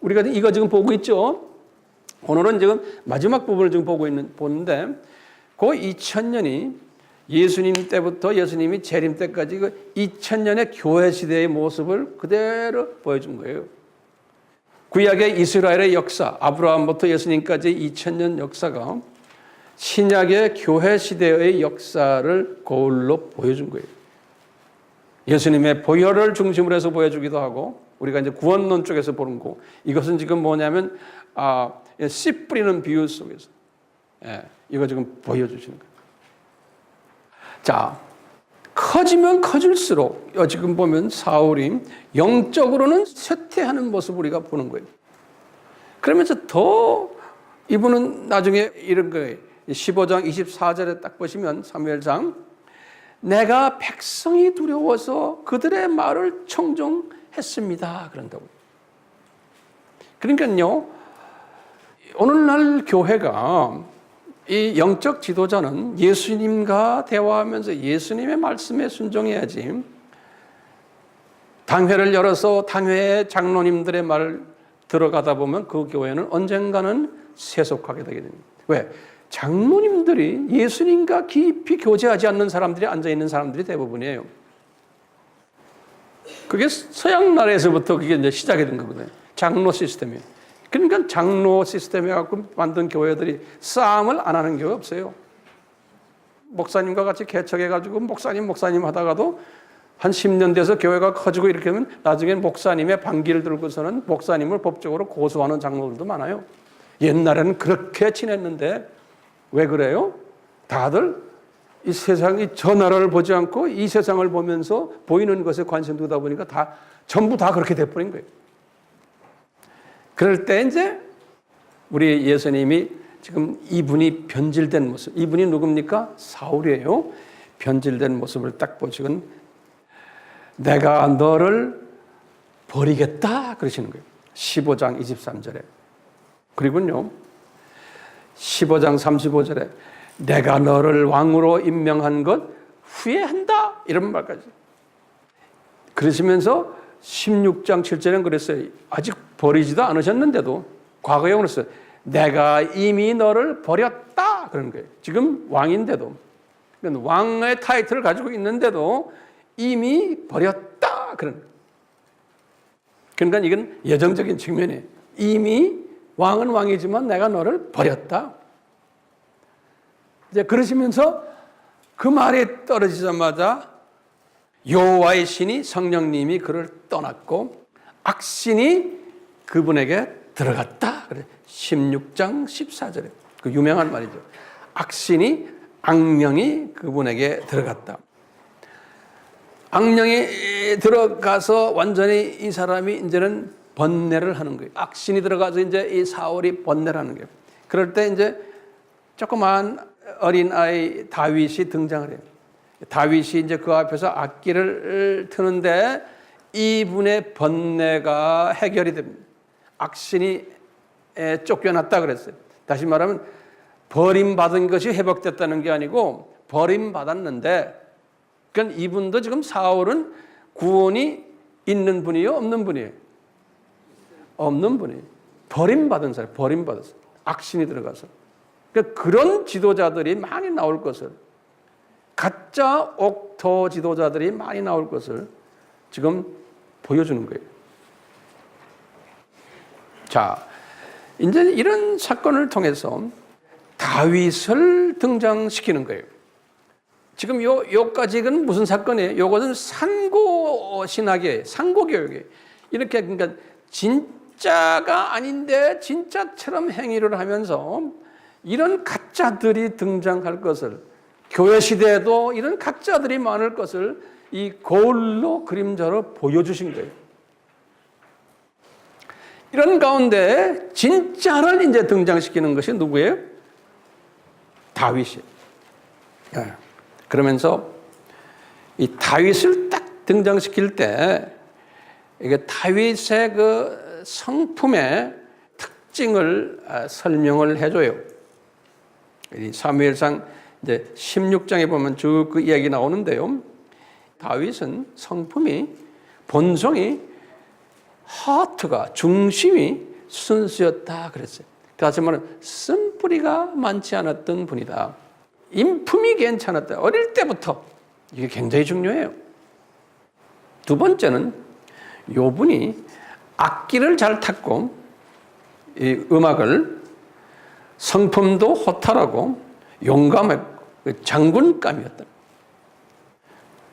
우리가 이거 지금 보고 있죠. 오늘은 지금 마지막 부분을 지금 보는데 그 2000년이 예수님 때부터 예수님이 재림 때까지 그 2000년의 교회 시대의 모습을 그대로 보여준 거예요. 구약의 이스라엘의 역사, 아브라함부터 예수님까지 2000년 역사가 신약의 교회 시대의 역사를 거울로 보여준 거예요. 예수님의 보혈을 중심으로 해서 보여주기도 하고, 우리가 이제 구원론 쪽에서 보는 거, 이것은 지금 뭐냐면 씨 뿌리는 비유 속에서 이거 지금 보여주시는 거예요. 자, 커지면 커질수록 지금 보면 사울이 영적으로는 쇠퇴하는 모습을 우리가 보는 거예요. 그러면서 더 이분은 나중에 이런 거예요. 15장 24절에 딱 보시면 사무엘상, 내가 백성이 두려워서 그들의 말을 청종했습니다. 그런다고. 그러니까요, 오늘날 교회가 이 영적 지도자는 예수님과 대화하면서 예수님의 말씀에 순종해야지, 당회를 열어서 당회의 장로님들의 말을 들어가다 보면 그 교회는 언젠가는 세속하게 되게 됩니다. 왜? 장로님들이 예수님과 깊이 교제하지 않는 사람들이 앉아있는 사람들이 대부분이에요. 그게 서양 나라에서부터 그게 이제 시작이 된 거거든요. 장로 시스템이에요. 그러니까 장로 시스템에 갖고 만든 교회들이 싸움을 안 하는 교회 없어요. 목사님과 같이 개척해가지고 목사님 하다가도 한 10년 돼서 교회가 커지고 이렇게 하면 나중엔 목사님의 반기를 들고서는 목사님을 법적으로 고소하는 장로들도 많아요. 옛날에는 그렇게 지냈는데 왜 그래요? 다들 이 세상이 저 나라를 보지 않고 이 세상을 보면서 보이는 것에 관심 두다 보니까 전부 다 그렇게 돼버린 거예요. 그럴 때 이제 우리 예수님이 지금 이분이 변질된 모습, 이분이 누굽니까? 사울이에요. 변질된 모습을 딱 보시건 내가 너를 버리겠다 그러시는 거예요. 15장 23절에. 그리고요 15장 35절에 내가 너를 왕으로 임명한 것 후회한다 이런 말까지. 그러시면서 16장 7절에는 그랬어요. 아직 버리지도 않으셨는데도 과거에 그랬어요. 내가 이미 너를 버렸다 그러는 거예요. 지금 왕인데도 그러니까 왕의 타이틀을 가지고 있는데도 이미 버렸다 그런 거예요. 그러니까 이건 예정적인 측면이에요. 이미 왕은 왕이지만 내가 너를 버렸다. 이제 그러시면서 그 말이 떨어지자마자 여호와의 신이 성령님이 그를 떠났고 악신이 그분에게 들어갔다. 그래 16장 14절에 그 유명한 말이죠. 악령이 그분에게 들어갔다. 악령이 들어가서 완전히 이 사람이 이제는 번뇌를 하는 거예요. 악신이 들어가서 이제 이 사울이 번뇌를 하는 거예요. 그럴 때 이제 조그만 어린 아이 다윗이 등장을 해요. 다윗이 이제 그 앞에서 악기를 트는데 이분의 번뇌가 해결이 됩니다. 악신이 쫓겨났다 그랬어요. 다시 말하면 버림받은 것이 회복됐다는 게 아니고 버림받았는데 그러니까 이분도 지금 사울은 구원이 있는 분이요? 없는 분이에요? 없는 분이에요. 버림받은 사람, 버림받았어요. 악신이 들어가서. 그러니까 그런 지도자들이 많이 나올 것을 가짜 옥토 지도자들이 많이 나올 것을 지금 보여주는 거예요. 자, 이제 이런 사건을 통해서 다윗을 등장시키는 거예요. 지금 요까지는 무슨 사건이에요? 요것은 산고 신학이에요. 산고 교육이에요. 이렇게 그러니까 진짜가 아닌데 진짜처럼 행위를 하면서 이런 가짜들이 등장할 것을 교회 시대에도 이런 가짜들이 많을 것을 이 거울로 그림자로 보여주신 거예요. 이런 가운데 진짜를 이제 등장시키는 것이 누구예요? 다윗이에요. 그러면서 이 다윗을 딱 등장시킬 때 이게 다윗의 그 성품의 특징을 설명을 해줘요. 이 사무엘상 이제 16장에 보면 쭉 그 이야기 나오는데요. 다윗은 성품이 본성이 하트가 중심이 순수였다 그랬어요. 다시 말하면 쓴뿌리가 많지 않았던 분이다. 인품이 괜찮았다. 어릴 때부터 이게 굉장히 중요해요. 두 번째는 요분이 악기를 잘 탔고 이 음악을 성품도 호탈하고 용감했고 장군감이었다.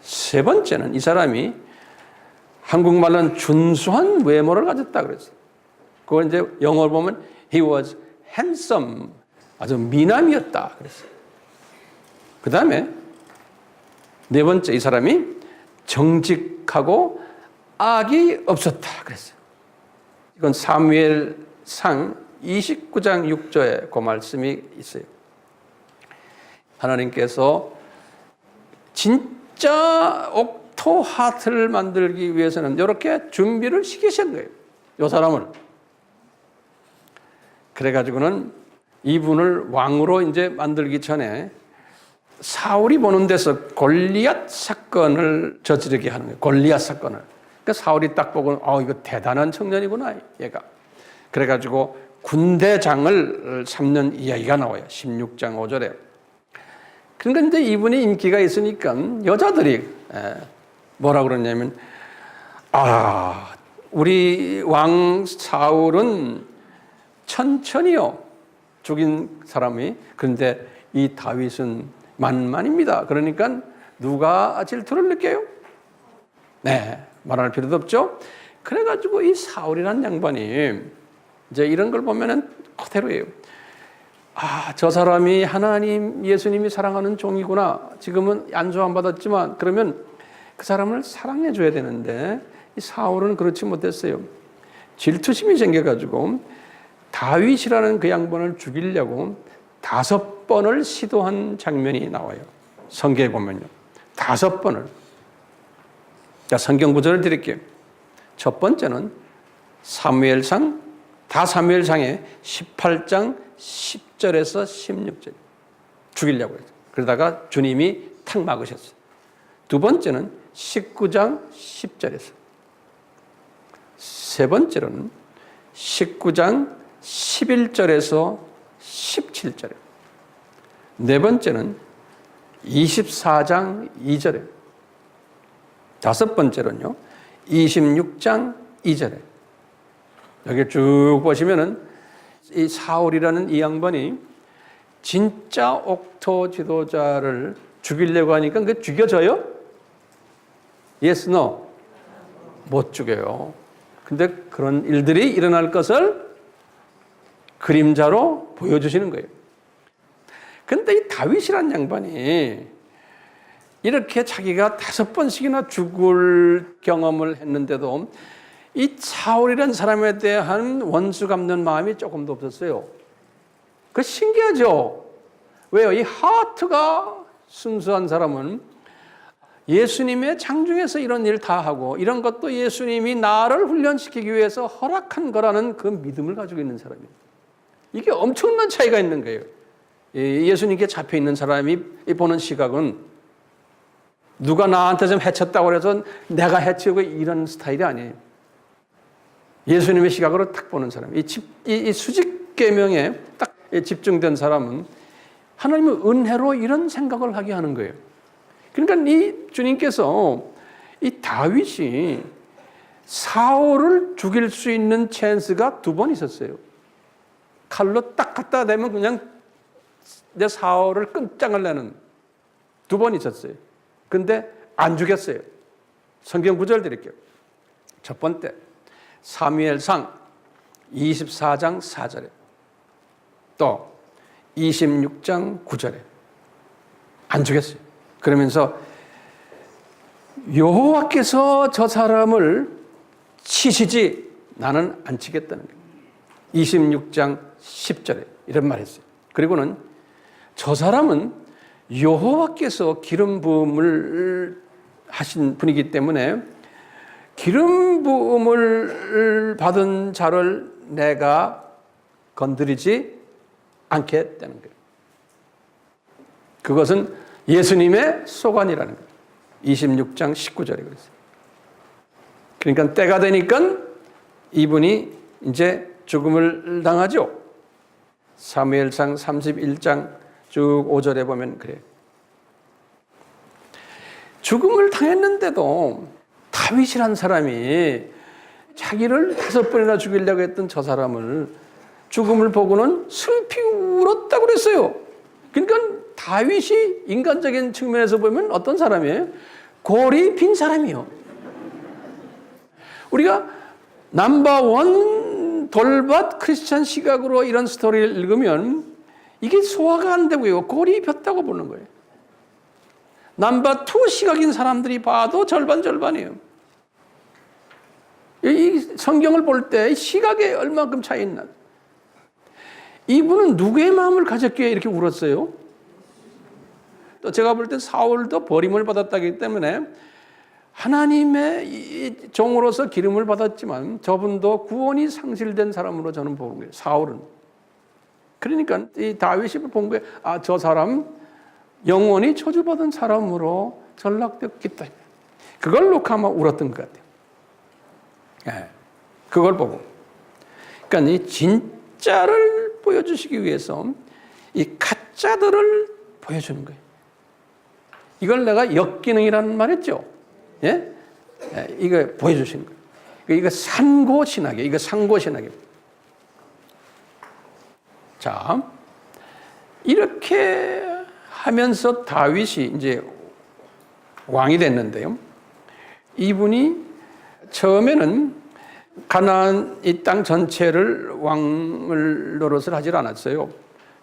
세 번째는 이 사람이 한국말로는 준수한 외모를 가졌다 그랬어요. 그걸 이제 영어로 보면 he was handsome, 아주 미남이었다 그랬어요. 그 다음에 네 번째 이 사람이 정직하고 악이 없었다 그랬어요. 이건 사무엘상 29장 6절에 그 말씀이 있어요. 하나님께서 진짜 옥토 하트를 만들기 위해서는 이렇게 준비를 시키신 거예요. 이 사람을. 그래가지고는 이분을 왕으로 이제 만들기 전에 사울이 보는 데서 골리앗 사건을 저지르게 하는 거예요. 골리앗 사건을. 그러니까 사울이 딱 보고 이거 대단한 청년이구나 얘가. 그래가지고 군대장을 삼는 이야기가 나와요. 16장 5절에. 그러니까 이제 이분이 인기가 있으니까 여자들이 뭐라 그러냐면, 우리 왕 사울은 천천히요 죽인 사람이, 그런데 이 다윗은 만만입니다. 그러니까 누가 질투를 느껴요? 네, 말할 필요도 없죠. 그래가지고 이 사울이라는 양반이 이제 이런 걸 보면은 그대로예요. 저 사람이 하나님, 예수님이 사랑하는 종이구나. 지금은 안수 안 받았지만 그러면 그 사람을 사랑해 줘야 되는데 이 사울은 그렇지 못했어요. 질투심이 생겨가지고 다윗이라는 그 양반을 죽이려고 5번을 시도한 장면이 나와요. 성경에 보면요. 5번을. 자, 성경 구절을 드릴게요. 첫 번째는 사무엘상의 18장 10절에서 16절. 죽이려고 했어요. 그러다가 주님이 탁 막으셨어요. 두 번째는 19장 10절에서. 세 번째로는 19장 11절에서 17절에. 네 번째는 24장 2절에. 다섯 번째로는요, 26장 2절에. 여기 쭉 보시면은 이 사울이라는 이 양반이 진짜 옥토 지도자를 죽이려고 하니까 그게 죽여져요? Yes, no? 못 죽여요. 근데 그런 일들이 일어날 것을 그림자로 보여주시는 거예요. 근데 이 다윗이라는 양반이 이렇게 자기가 5번씩이나 죽을 경험을 했는데도 이 사울이라는 사람에 대한 원수 갚는 마음이 조금도 없었어요. 그 신기하죠? 왜요? 이 하트가 순수한 사람은 예수님의 장중에서 이런 일 다 하고 이런 것도 예수님이 나를 훈련시키기 위해서 허락한 거라는 그 믿음을 가지고 있는 사람이에요. 이게 엄청난 차이가 있는 거예요. 예수님께 잡혀 있는 사람이 보는 시각은 누가 나한테 좀 해쳤다고 해서 내가 해치고 이런 스타일이 아니에요. 예수님의 시각으로 딱 보는 사람. 이 수직계명에 딱 집중된 사람은 하나님의 은혜로 이런 생각을 하게 하는 거예요. 그러니까 이 주님께서 이 다윗이 사울을 죽일 수 있는 찬스가 2번 있었어요. 칼로 딱 갖다 대면 그냥 내 사울을 끔장을 내는 2번 있었어요. 근데 안 죽였어요. 성경 구절 드릴게요. 첫 번째, 사무엘상 24장 4절에 또 26장 9절에 안 죽였어요. 그러면서 여호와께서 저 사람을 치시지 나는 안 치겠다는 거예요. 26장 10절에 이런 말 했어요. 그리고는 저 사람은 여호와께서 기름 부음을 하신 분이기 때문에 기름 부음을 받은 자를 내가 건드리지 않겠다는 거예요. 그것은 예수님의 소관이라는 거예요. 26장 19절에 그랬어요. 그러니까 때가 되니까 이분이 이제 죽음을 당하죠. 사무엘상 31장 쭉 5절에 보면 그래요. 죽음을 당했는데도 다윗이란 사람이 자기를 5번이나 죽이려고 했던 저 사람을 죽음을 보고는 슬피 울었다고 그랬어요. 그러니까 다윗이 인간적인 측면에서 보면 어떤 사람이에요? 골이 빈 사람이요. 우리가 넘버원 돌밭 크리스찬 시각으로 이런 스토리를 읽으면 이게 소화가 안 되고요. 골이 폈다고 보는 거예요. 넘버 투 시각인 사람들이 봐도 절반이에요. 이 성경을 볼 때 시각에 얼마큼 차이 있나. 이분은 누구의 마음을 가졌기에 이렇게 울었어요? 또 제가 볼 때 사울도 버림을 받았다기 때문에 하나님의 종으로서 기름을 받았지만 저분도 구원이 상실된 사람으로 저는 보는 거예요. 사울은. 그러니까 이 다윗이 본 거예요. 저 사람 영원히 저주받은 사람으로 전락됐겠다. 그걸 놓고 아마 울었던 것 같아요. 그걸 보고. 그러니까 이 진짜를 보여주시기 위해서 이 가짜들을 보여주는 거예요. 이걸 내가 역기능이라는 말 했죠. 예? 이거 보여주시는 거예요. 이거 상고신학이에요. 이거 상고신학이에요. 자, 이렇게 하면서 다윗이 이제 왕이 됐는데요. 이분이 처음에는 가나안 이 땅 전체를 왕을 노릇을 하질 않았어요.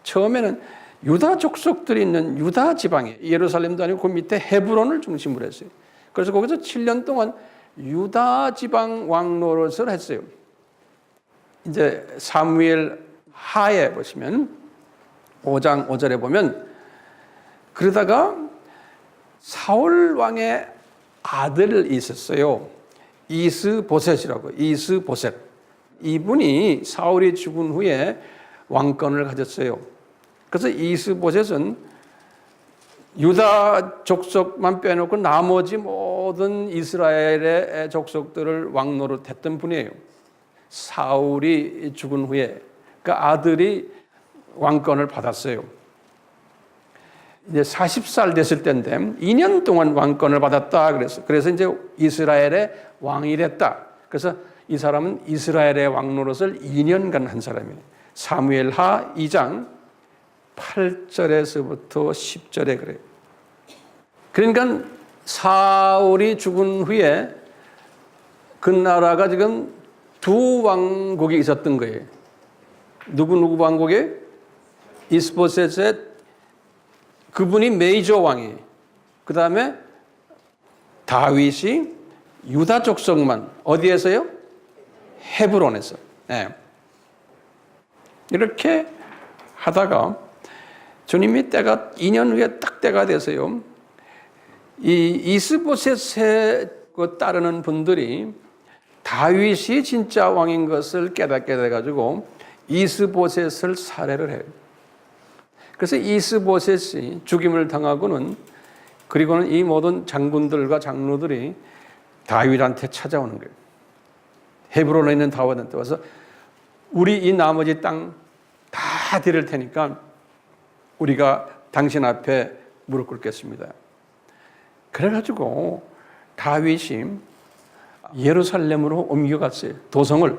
처음에는 유다 족속들이 있는 유다 지방에 예루살렘도 아니고 그 밑에 헤브론을 중심으로 했어요. 그래서 거기서 7년 동안 유다 지방 왕 노릇을 했어요. 이제 사무엘 하에 보시면 5장 5절에 보면 그러다가 사울 왕의 아들이 있었어요. 이스보셋이라고. 이스보셋. 이분이 사울이 죽은 후에 왕권을 가졌어요. 그래서 이스보셋은 유다 족속만 빼놓고 나머지 모든 이스라엘의 족속들을 왕노릇 했던 분이에요. 사울이 죽은 후에 그 아들이 왕권을 받았어요. 이제 40살 됐을 때인데 2년 동안 왕권을 받았다. 그래서 이제 이스라엘의 왕이 됐다. 그래서 이 사람은 이스라엘의 왕 노릇을 2년간 한 사람이에요. 사무엘하 2장 8절에서부터 10절에 그래요. 그러니까 사울이 죽은 후에 그 나라가 지금 두 왕국이 있었던 거예요. 누구 왕국이? 이스보셋의 그분이 메이저 왕이에요. 그 다음에 다윗이 유다 족속만 어디에서요? 헤브론에서. 네. 이렇게 하다가 주님이 때가 2년 후에 딱 때가 돼서요. 이 이스보셋에 따르는 분들이 다윗이 진짜 왕인 것을 깨닫게 돼가지고 이스보셋을 살해를 해요. 그래서 이스보셋이 죽임을 당하고는 그리고는 이 모든 장군들과 장로들이 다윗한테 찾아오는 거예요. 헤브론에 있는 다윗한테 와서 우리 이 나머지 땅 다 드릴 테니까 우리가 당신 앞에 무릎 꿇겠습니다. 그래가지고 다윗이 예루살렘으로 옮겨갔어요. 도성을.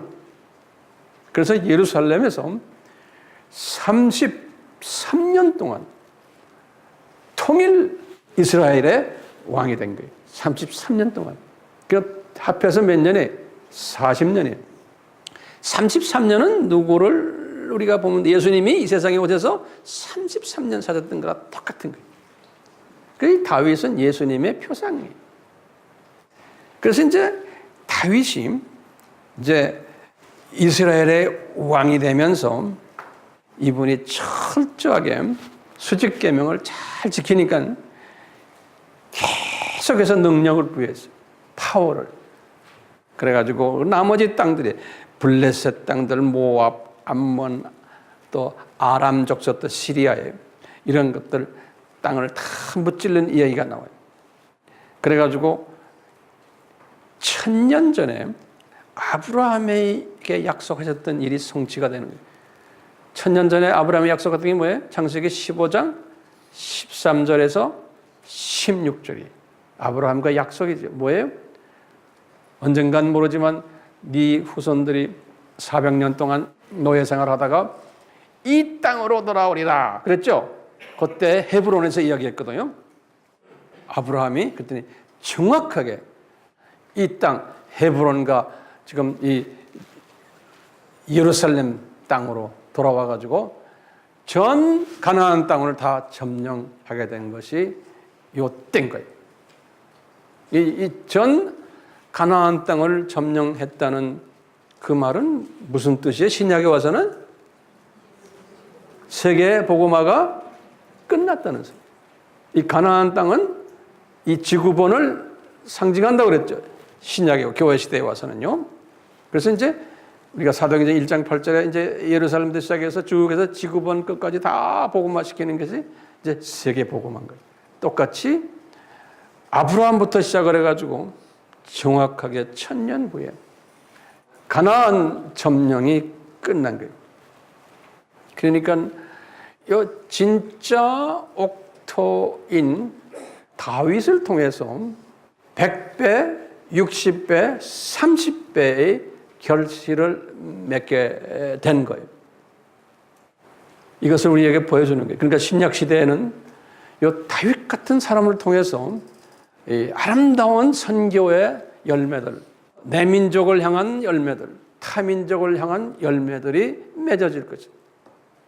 그래서 예루살렘에서 33년 동안 통일 이스라엘의 왕이 된 거예요. 33년 동안. 그 합해서 몇 년에? 40년이에요. 33년은 누구를 우리가 보면 예수님이 이 세상에 오셔서 33년 사셨던 거랑 똑같은 거예요. 그 다윗은 예수님의 표상이에요. 그래서 이제 다윗이 이제 이스라엘의 왕이 되면서 이분이 철저하게 수직 계명을 잘 지키니까 계속해서 능력을 부여했어요. 파워를. 그래가지고 나머지 땅들이 블레셋 땅들, 모압, 암몬, 또 아람 족속들, 시리아에 이런 것들 땅을 다 무찔른 이야기가 나와요. 그래가지고 1000년 전에 아브라함에게 약속하셨던 일이 성취가 되는 거예요. 1000년 전에 아브라함이 약속했던 게 뭐예요? 창세기 15장 13절에서 16절이 아브라함과 약속이죠. 뭐예요? 언젠간 모르지만 네 후손들이 400년 동안 노예 생활하다가 이 땅으로 돌아오리라 그랬죠? 그때 헤브론에서 이야기했거든요. 아브라함이 그랬더니 정확하게 이 땅 헤브론과 지금 이 예루살렘 땅으로 돌아와 가지고 전 가나안 땅을 다 점령하게 된 것이 요 때인 거예요. 이 전 가나안 땅을 점령했다는 그 말은 무슨 뜻이에요? 신약에 와서는 세계 복음화가 끝났다는 소리. 이 가나안 땅은 이 지구본을 상징한다고 그랬죠. 신약에 교회 시대에 와서는요. 그래서 이제 우리가 사도행전 1장 8절에 이제 예루살렘부터 시작해서 쭉 해서 지구본 끝까지 다 복음화 시키는 것이 이제 세계 복음화인 거예요. 똑같이 아브라함부터 시작을 해가지고 정확하게 1000년 후에 가나안 점령이 끝난 거예요. 그러니까 이 진짜 옥토인 다윗을 통해서 100배, 60배, 30배의 결실을 맺게 된 거예요. 이것을 우리에게 보여주는 거예요. 그러니까 신약 시대에는 이 다윗 같은 사람을 통해서 이 아름다운 선교의 열매들, 내 민족을 향한 열매들, 타 민족을 향한 열매들이 맺어질 거죠.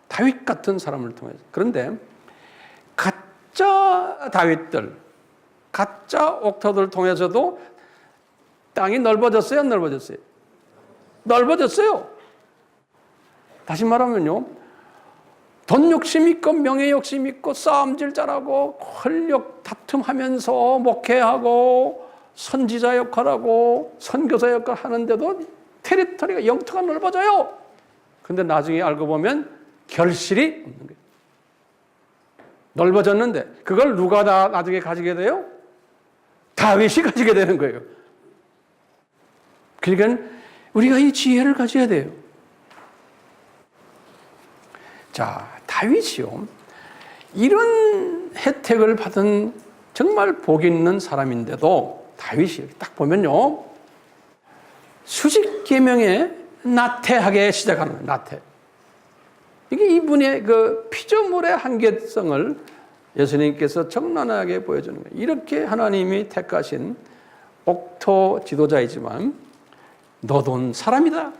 다윗 같은 사람을 통해서. 그런데 가짜 다윗들, 가짜 옥토들 통해서도 땅이 넓어졌어요, 안 넓어졌어요? 넓어졌어요. 다시 말하면요, 돈 욕심 있고 명예 욕심 있고 싸움질 잘하고 권력 다툼하면서 목회하고 선지자 역할하고 선교사 역할 하는데도 테리토리가 영토가 넓어져요. 그런데 나중에 알고 보면 결실이 없는 거예요. 넓어졌는데 그걸 누가 다 나중에 가지게 돼요? 다윗이 가지게 되는 거예요. 그러니까 우리가 이 지혜를 가져야 돼요. 자, 다윗이요, 이런 혜택을 받은 정말 복 있는 사람인데도 다윗이 딱 보면요, 수직 계명에 나태하게 시작하는 거예요. 나태. 이게 이분의 그 피조물의 한계성을 예수님께서 적나라하게 보여주는 거예요. 이렇게 하나님이 택하신 옥토 지도자이지만 너돈 사람이다.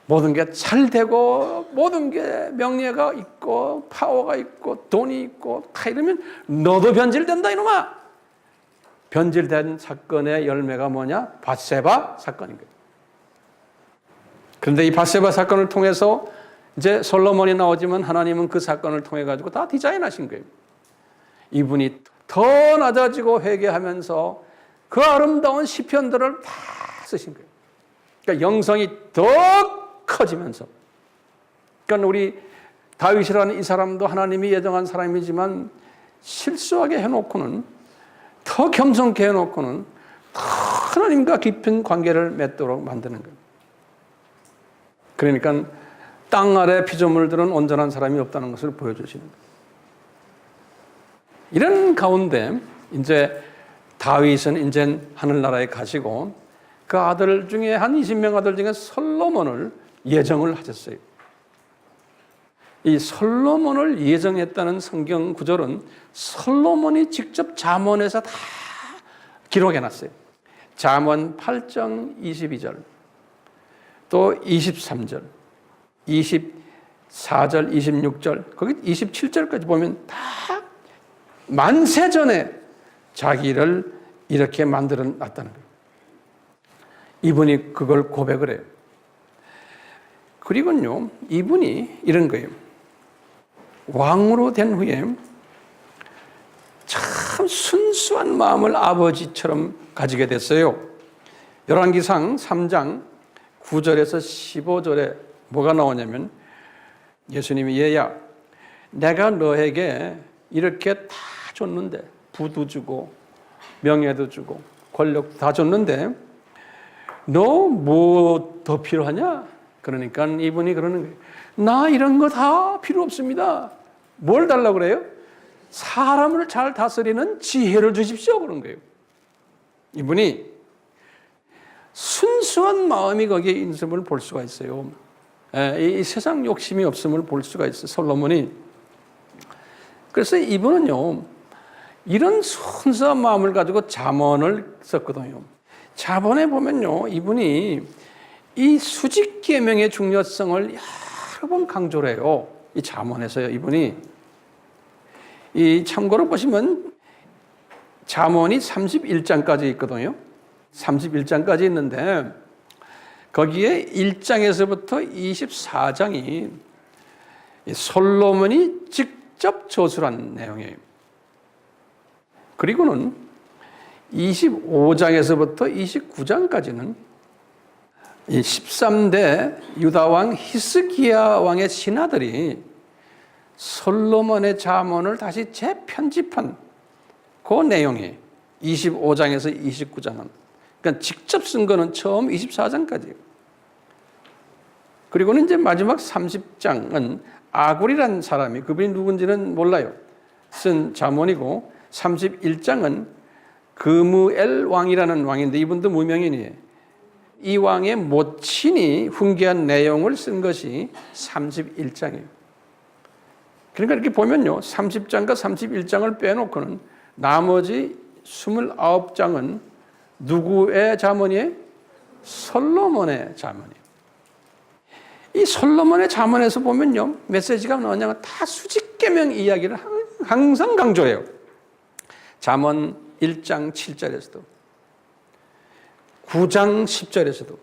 모든 게 잘 되고 모든 게 명예가 있고 파워가 있고 돈이 있고 다 이러면 너도 변질된다 이놈아. 변질된 사건의 열매가 뭐냐? 밧세바 사건인 거예요. 그런데 이 밧세바 사건을 통해서 이제 솔로몬이 나오지만 하나님은 그 사건을 통해 가지고 다 디자인하신 거예요. 이분이 더 낮아지고 회개하면서 그 아름다운 시편들을 다 쓰신 거예요. 그러니까 영성이 더 커지면서. 그러니까 우리 다윗이라는 이 사람도 하나님이 예정한 사람이지만 실수하게 해놓고는 더 겸손케 해놓고는 더 하나님과 깊은 관계를 맺도록 만드는 거예요. 그러니까 땅 아래 피조물들은 온전한 사람이 없다는 것을 보여주시는 거예요. 이런 가운데 이제 다윗은 이제 하늘나라에 가시고 그 아들 중에 한 20명 아들 중에 솔로몬을 예정을 하셨어요. 이 솔로몬을 예정했다는 성경 구절은 솔로몬이 직접 잠언에서 다 기록해놨어요. 잠언 8장 22절, 또 23절, 24절, 26절, 거기 27절까지 보면 다 만세 전에 자기를 이렇게 만들어 놨다는 거예요. 이분이 그걸 고백을 해요. 그리고요, 이분이 이런 거예요. 왕으로 된 후에 참 순수한 마음을 아버지처럼 가지게 됐어요. 열왕기상 3장 9절에서 15절에 뭐가 나오냐면 예수님이 얘야, 내가 너에게 이렇게 다 줬는데 부도 주고 명예도 주고 권력도 다 줬는데 너 뭐 더 필요하냐? 그러니까 이분이 그러는 거예요. 나 이런 거 다 필요 없습니다. 뭘 달라고 그래요? 사람을 잘 다스리는 지혜를 주십시오. 그런 거예요. 이분이 순수한 마음이 거기에 있음을 볼 수가 있어요. 이 세상 욕심이 없음을 볼 수가 있어요. 솔로몬이. 그래서 이분은요, 이런 순수한 마음을 가지고 잠언을 썼거든요. 잠언에 보면요, 이분이 이 수직 계명의 중요성을 여러 번 강조를 해요. 이 잠언에서요, 이분이. 이 참고로 보시면 잠언이 31장까지 있거든요. 31장까지 있는데 거기에 1장에서부터 24장이 솔로몬이 직접 저술한 내용이에요. 그리고는 25장에서부터 29장까지는 이 13대 유다왕 히스기야 왕의 신하들이 솔로몬의 잠언을 다시 재편집한 그 내용이 25장에서 29장은. 그러니까 직접 쓴 거는 처음 24장까지예요. 그리고는 이제 마지막 30장은 아굴이라는 사람이, 그분이 누군지는 몰라요, 쓴 잠언이고, 31장은 그무엘 왕이라는 왕인데 이분도 무명인이에요. 이 왕의 모친이 훈계한 내용을 쓴 것이 31장이에요. 그러니까 이렇게 보면요, 30장과 31장을 빼놓고는 나머지 29장은 누구의 잠언이에요? 솔로몬의 잠언이에요. 이 솔로몬의 잠언에서 보면요, 메시지가 뭐냐면 다 수직계명 이야기를 항상 강조해요. 잠언 1장 7절에서도, 9장 10절에서도,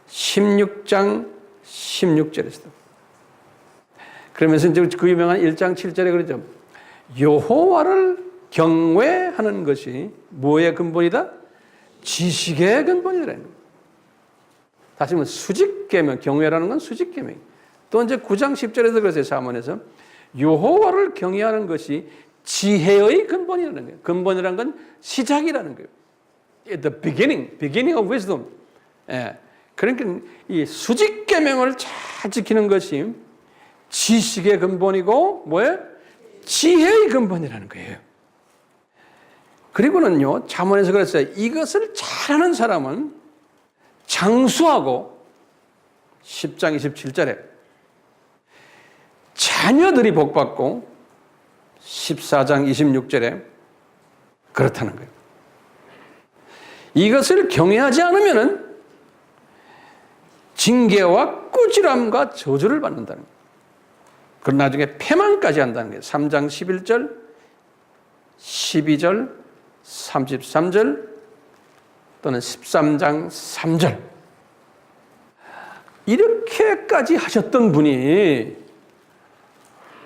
16장 16절에서도. 그러면서 이제 그 유명한 1장 7절에 그러죠. 여호와를 경외하는 것이 뭐의 근본이다? 지식의 근본이라는 거예요. 다시 말하면 수직계명, 경외라는 건 수직계명. 또 이제 9장 10절에서 그랬어요. 잠언에서 여호와를 경외하는 것이 지혜의 근본이라는 거예요. 근본이라는 건 시작이라는 거예요. The beginning of wisdom. 예. 그러니까 이 수직계명을 잘 지키는 것이 지식의 근본이고 뭐예요? 지혜의 근본이라는 거예요. 그리고는요, 잠언에서 그랬어요. 이것을 잘하는 사람은 장수하고 10장 27절에 자녀들이 복받고 14장 26절에 그렇다는 거예요. 이것을 경외하지 않으면 징계와 꾸지람과 저주를 받는다는 거예요. 그럼 나중에 패망까지 한다는 거예요. 3장 11절, 12절, 33절 또는 13장 3절. 이렇게까지 하셨던 분이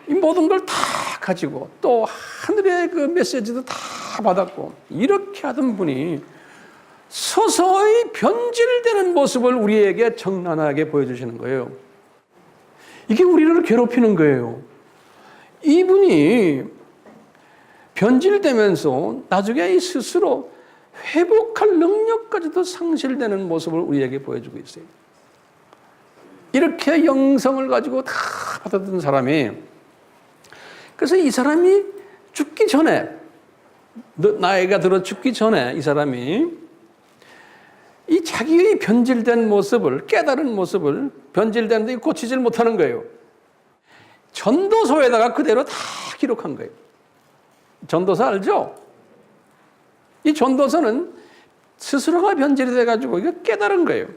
이 모든 걸 다 가지고 또 하늘의 그 메시지도 다 받았고 이렇게 하던 분이 서서히 변질되는 모습을 우리에게 적나라하게 보여주시는 거예요. 이게 우리를 괴롭히는 거예요. 이분이 변질되면서 나중에 이 스스로 회복할 능력까지도 상실되는 모습을 우리에게 보여주고 있어요. 이렇게 영성을 가지고 다 받았던 사람이, 그래서 이 사람이 죽기 전에, 나이가 들어 죽기 전에 이 사람이 이 자기의 변질된 모습을, 깨달은 모습을 변질되는데 고치질 못하는 거예요. 전도서에다가 그대로 다 기록한 거예요. 전도서 알죠? 이 전도서는 스스로가 변질이 돼가지고 이거 깨달은 거예요.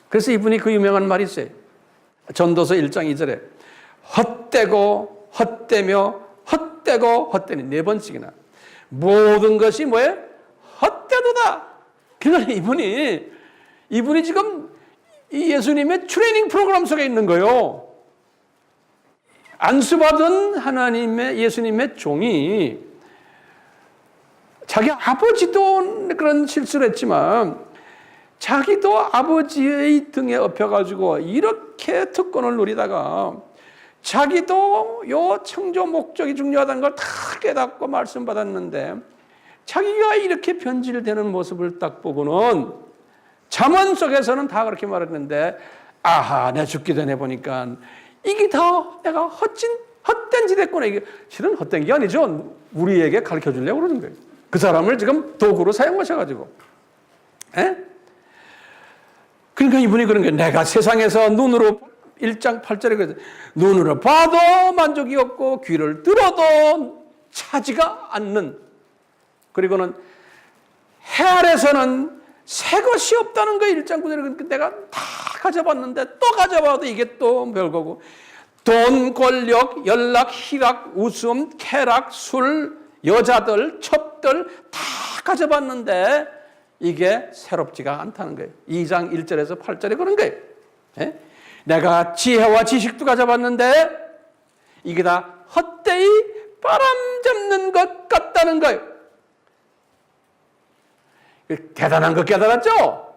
그래서 이분이 그 유명한 말이 있어요. 전도서 1장 2절에 헛되고 헛되며 헛되고 헛되니 4번씩이나 모든 것이 뭐예요? 헛되도다. 그러니까 이분이 지금 이 예수님의 트레이닝 프로그램 속에 있는 거예요. 안수받은 하나님의 예수님의 종이 자기 아버지도 그런 실수를 했지만 자기도 아버지의 등에 업혀가지고 이렇게 특권을 누리다가 자기도 요 창조 목적이 중요하다는 걸 다 깨닫고 말씀받았는데 자기가 이렇게 변질되는 모습을 딱 보고는 잠언 속에서는 다 그렇게 말했는데 아하, 내 죽기 전에 보니까 이게 다 내가 헛된 짓 했구나. 이게 실은 헛된 게 아니죠. 우리에게 가르쳐 주려고 그러는 거예요. 그 사람을 지금 도구로 사용하셔가지고. 에? 그러니까 이분이 그런 거예요. 내가 세상에서 눈으로 1장 8절에 그래서 눈으로 봐도 만족이 없고 귀를 들어도 차지가 않는, 그리고는 해 아래서는 새 것이 없다는 거예요. 1장 9절에 내가 다 가져봤는데 또 가져봐도 이게 또 별거고 돈, 권력, 연락, 희락, 웃음, 쾌락, 술, 여자들, 첩들 다 가져봤는데 이게 새롭지가 않다는 거예요. 2장 1절에서 8절에 그런 거예요. 예? 내가 지혜와 지식도 가져봤는데 이게 다 헛되이 바람 잡는 것 같다는 거예요. 대단한 거 깨달았죠?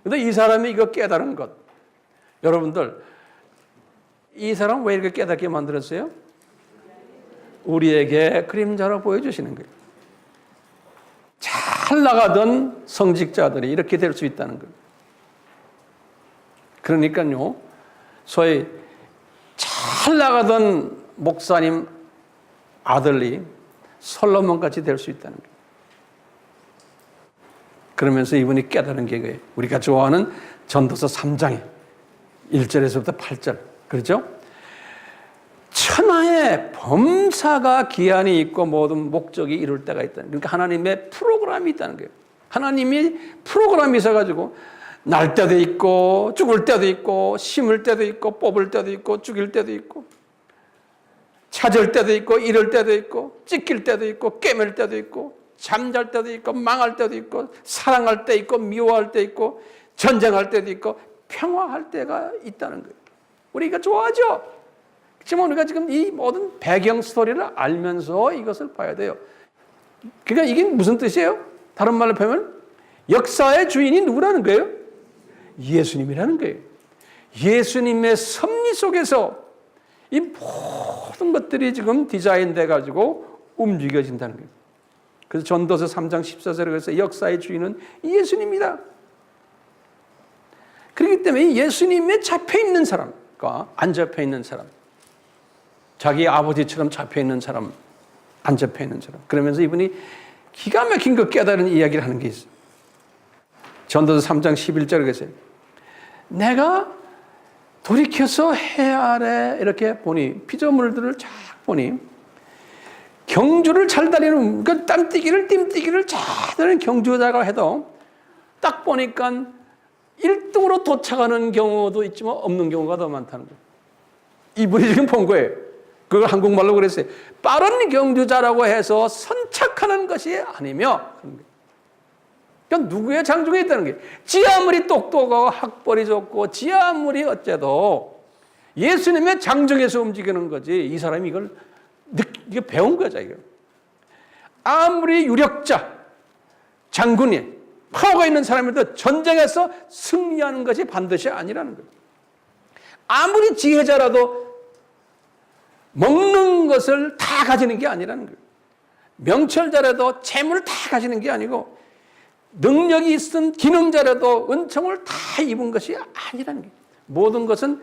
근데 이 사람이 이거 깨달은 것, 여러분들 이 사람 왜 이렇게 깨닫게 만들었어요? 우리에게 그림자로 보여주시는 거예요. 잘 나가던 성직자들이 이렇게 될 수 있다는 거예요. 그러니까요, 소위 잘 나가던 목사님 아들이 솔로몬같이 될 수 있다는 거예요. 그러면서 이분이 깨달은 게 그거예요. 우리가 좋아하는 전도서 3장에 1절에서부터 8절. 그렇죠? 천하에 범사가 기한이 있고 모든 목적이 이룰 때가 있다는 거예요. 그러니까 하나님의 프로그램이 있다는 거예요. 하나님이 프로그램이 있어가지고 날 때도 있고 죽을 때도 있고 심을 때도 있고 뽑을 때도 있고 죽일 때도 있고 찾을 때도 있고 잃을 때도 있고 찢길 때도 있고 깨맬 때도 있고 잠잘 때도 있고 망할 때도 있고 사랑할 때 있고 미워할 때 있고 전쟁할 때도 있고 평화할 때가 있다는 거예요. 우리가 좋아하죠. 그렇지만 우리가 지금 이 모든 배경 스토리를 알면서 이것을 봐야 돼요. 그러니까 이게 무슨 뜻이에요? 다른 말로 표현하면 역사의 주인이 누구라는 거예요? 예수님이라는 거예요. 예수님의 섭리 속에서 이 모든 것들이 지금 디자인돼 가지고 움직여진다는 거예요. 그래서 전도서 3장 14절에 그래서 역사의 주인은 예수님이다. 그렇기 때문에 예수님에 잡혀 있는 사람과 안 잡혀 있는 사람, 자기 아버지처럼 잡혀 있는 사람, 안 잡혀 있는 사람. 그러면서 이분이 기가 막힌 그 깨달은 이야기를 하는 게 있어요. 전도서 3장 11절에 그랬어요. 내가 돌이켜서 해 아래 이렇게 보니 피조물들을 쫙 보니 경주를 잘 다니는 그 띵뛰기를 잘 다니는 경주자가 해도 딱 보니까 1등으로 도착하는 경우도 있지만 없는 경우가 더 많다는 거예요. 이분이 지금 본 거예요. 그걸 한국말로 그랬어요. 빠른 경주자라고 해서 선착하는 것이 아니며 그러니까 누구의 장중에 있다는 게 지 아무리 똑똑하고 학벌이 좋고 지 아무리 어째도 예수님의 장중에서 움직이는 거지 이 사람이 이게 배운 거죠. 이거. 아무리 유력자 장군이 파워가 있는 사람이라도 전쟁에서 승리하는 것이 반드시 아니라는 거예요. 아무리 지혜자라도 먹는 것을 다 가지는 게 아니라는 거예요. 명철자라도 재물을 다 가지는 게 아니고 능력이 있은 기능자라도 은총을 다 입은 것이 아니라는 거예요. 모든 것은